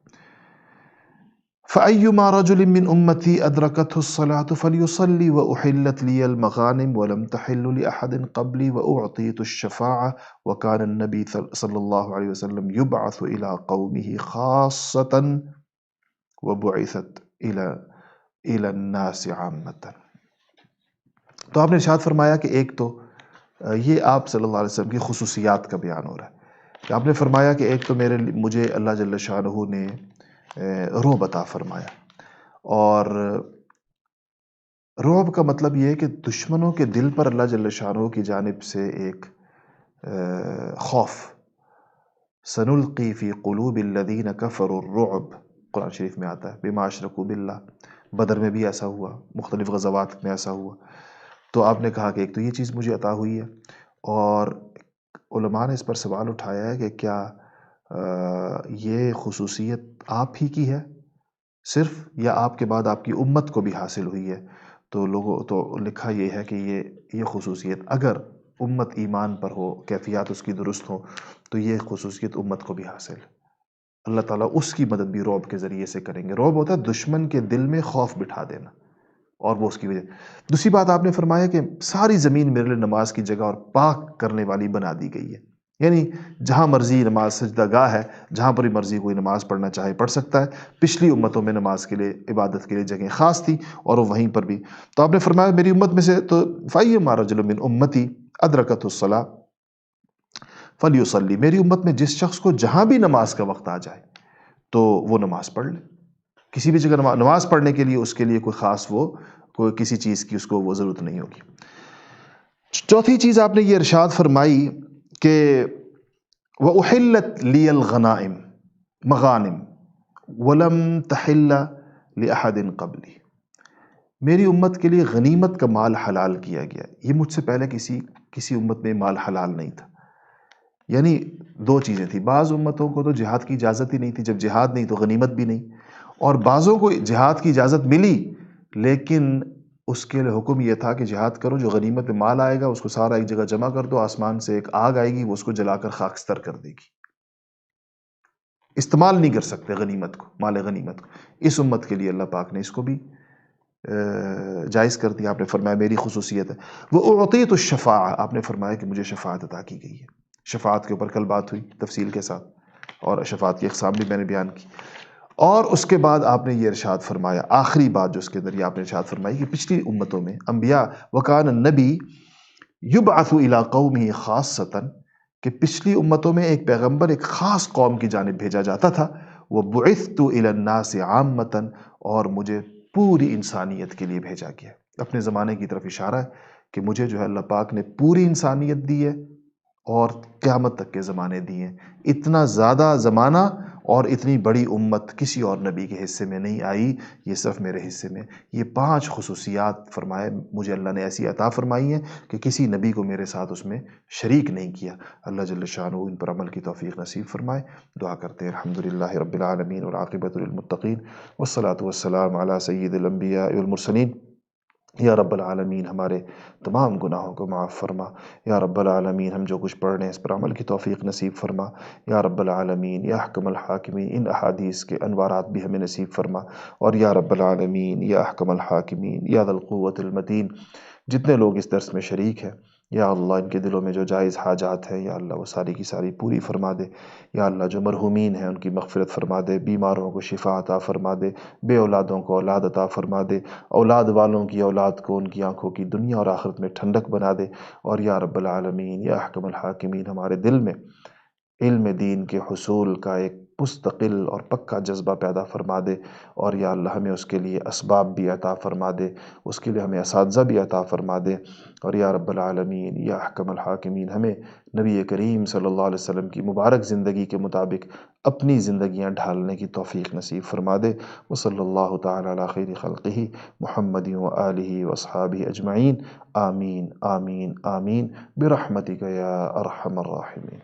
[SPEAKER 1] فَأَيُّمَا رَجُلٍ مِّنْ أُمَّتِي أَدْرَكَتْهُ الصَّلَاةُ فَلْيُصَلِّ وَأُحِلَّتْ لِيَ الْمَغَانِمُ وَلَمْ تَحِلُّ لِأَحَدٍ قَبْلِي وَأُعْطِيتُ الشَّفَاعَةَ وَكَانَ النَّبِيُّ صلى الله عليه وسلم يُبْعَثُ إِلَى قَوْمِهِ خَاصَّةً وَبُعِثَتْ إِلَى النَّاسِ عَامَّةً. تو آپ نے ارشاد فرمایا کہ ایک تو یہ آپ صلی اللہ علیہ وسلم کی خصوصیات کا بیان ہو رہا ہے کہ آپ نے فرمایا کہ ایک تو مجھے اللہ جل شانہ نے رعب عطا فرمایا، اور رعب کا مطلب یہ ہے کہ دشمنوں کے دل پر اللہ جل شانہ کی جانب سے ایک خوف. سنلقی فی قلوب الذین کفروا الرعب، قرآن شریف میں آتا ہے، بما اشرکوا باللہ. بدر میں بھی ایسا ہوا، مختلف غزوات میں ایسا ہوا. تو آپ نے کہا کہ ایک تو یہ چیز مجھے عطا ہوئی ہے، اور علماء نے اس پر سوال اٹھایا ہے کہ کیا یہ خصوصیت آپ ہی کی ہے صرف، یا آپ کے بعد آپ کی امت کو بھی حاصل ہوئی ہے؟ تو لکھا یہ ہے کہ یہ خصوصیت اگر امت ایمان پر ہو، کیفیات اس کی درست ہو، تو یہ خصوصیت امت کو بھی حاصل ہے. اللہ تعالیٰ اس کی مدد بھی رعب کے ذریعے سے کریں گے. رعب ہوتا ہے دشمن کے دل میں خوف بٹھا دینا، اور وہ اس کی وجہ. دوسری بات آپ نے فرمایا کہ ساری زمین میرے لیے نماز کی جگہ اور پاک کرنے والی بنا دی گئی ہے، یعنی جہاں مرضی نماز سجدہ گاہ ہے، جہاں پر مرضی کوئی نماز پڑھنا چاہے پڑھ سکتا ہے. پچھلی امتوں میں نماز کے لیے، عبادت کے لیے جگہیں خاص تھی، اور وہ وہیں پر بھی. تو آپ نے فرمایا میری امت میں سے تو فَأَيُّمَا رَجُلٌ مِّنْ أُمَّتِي أَدْرَكَتْهُ الصَّلَاةُ فَلْيُصَلِّ، میری امت میں جس شخص کو جہاں بھی نماز کا وقت آ جائے تو وہ نماز پڑھ لے. کسی بھی جگہ نماز پڑھنے کے لیے اس کے لیے کوئی خاص کوئی کسی چیز کی اس کو وہ ضرورت نہیں ہوگی. چوتھی چیز آپ نے یہ ارشاد فرمائی کہ وَأُحِلَّتْ لِيَ الْغَنَائِمُ مغانم وَلَمْ تَحِلَّ لِأَحَدٍ قَبْلِي، میری امت کے لیے غنیمت کا مال حلال کیا گیا، یہ مجھ سے پہلے کسی امت میں مال حلال نہیں تھا۔ یعنی دو چیزیں تھیں، بعض امتوں کو تو جہاد کی اجازت ہی نہیں تھی، جب جہاد نہیں تو غنیمت بھی نہیں، اور بعضوں کو جہاد کی اجازت ملی لیکن اس کے لیے حکم یہ تھا کہ جہاد کرو، جو غنیمت میں مال آئے گا اس کو سارا ایک جگہ جمع کر دو، آسمان سے ایک آگ آئے گی وہ اس کو جلا کر خاکستر کر دے گی، استعمال نہیں کر سکتے غنیمت کو، مال غنیمت کو۔ اس امت کے لیے اللہ پاک نے اس کو بھی جائز کر دیا۔ آپ نے فرمایا میری خصوصیت ہے وہ اعطیت الشفاعہ، آپ نے فرمایا کہ مجھے شفاعت عطا کی گئی ہے۔ شفاعت کے اوپر کل بات ہوئی تفصیل کے ساتھ، اور شفاعت کی اقسام بھی میں نے بیان کی، اور اس کے بعد آپ نے یہ ارشاد فرمایا، آخری بات جو اس کے اندر یہ آپ نے ارشاد فرمائی کہ پچھلی امتوں میں انبیاء وکان النبی یبعث الی قومہ خاصۃ، کہ پچھلی امتوں میں ایک پیغمبر ایک خاص قوم کی جانب بھیجا جاتا تھا، وبعثت الی الناس عامۃ، اور مجھے پوری انسانیت کے لیے بھیجا گیا۔ اپنے زمانے کی طرف اشارہ ہے کہ مجھے جو ہے اللہ پاک نے پوری انسانیت دی ہے اور قیامت تک کے زمانے دیے ہیں۔ اتنا زیادہ زمانہ اور اتنی بڑی امت کسی اور نبی کے حصے میں نہیں آئی، یہ صرف میرے حصے میں۔ یہ 5 خصوصیات فرمائے مجھے اللہ نے ایسی عطا فرمائی ہیں کہ کسی نبی کو میرے ساتھ اس میں شریک نہیں کیا۔ اللہ جل شانہ ان پر عمل کی توفیق نصیب فرمائے۔ دعا کرتے ہیں الحمدللہ رب العالمین والعاقبۃ للمتقین والصلاۃ والسلام علی سید الانبیاء والمرسلین۔ یا رب العالمین ہمارے تمام گناہوں کو معاف فرما۔ یا رب العالمین ہم جو کچھ پڑھ رہے ہیں اس پر عمل کی توفیق نصیب فرما۔ یا رب العالمین یا احکم الحاکمین ان احادیث کے انوارات بھی ہمیں نصیب فرما۔ اور یا رب العالمین یا احکم الحاکمین یا ذا القوۃ المتین، جتنے لوگ اس درس میں شریک ہیں یا اللہ ان کے دلوں میں جو جائز حاجات ہیں یا اللہ وہ ساری کی ساری پوری فرما دے۔ یا اللہ جو مرحومین ہیں ان کی مغفرت فرما دے، بیماروں کو شفا عطا فرما دے، بے اولادوں کو اولاد عطا فرما دے، اولاد والوں کی اولاد کو ان کی آنکھوں کی دنیا اور آخرت میں ٹھنڈک بنا دے۔ اور یا رب العالمین یا احکم الحاکمین ہمارے دل میں علم دین کے حصول کا ایک مستقل اور پکا جذبہ پیدا فرما دے، اور یا اللہ ہمیں اس کے لیے اسباب بھی عطا فرما دے، اس کے لیے ہمیں اساتذہ بھی عطا فرما دے۔ اور یا رب العالمین یا احکم الحاکمین ہمیں نبی کریم صلی اللہ علیہ وسلم کی مبارک زندگی کے مطابق اپنی زندگیاں ڈھالنے کی توفیق نصیب فرما دے۔ وصلی اللہ تعالی علی خیر خلقہ محمد وآلہ واصحابہ اجمعین، آمین آمین آمین برحمتک یا ارحم الراحمین۔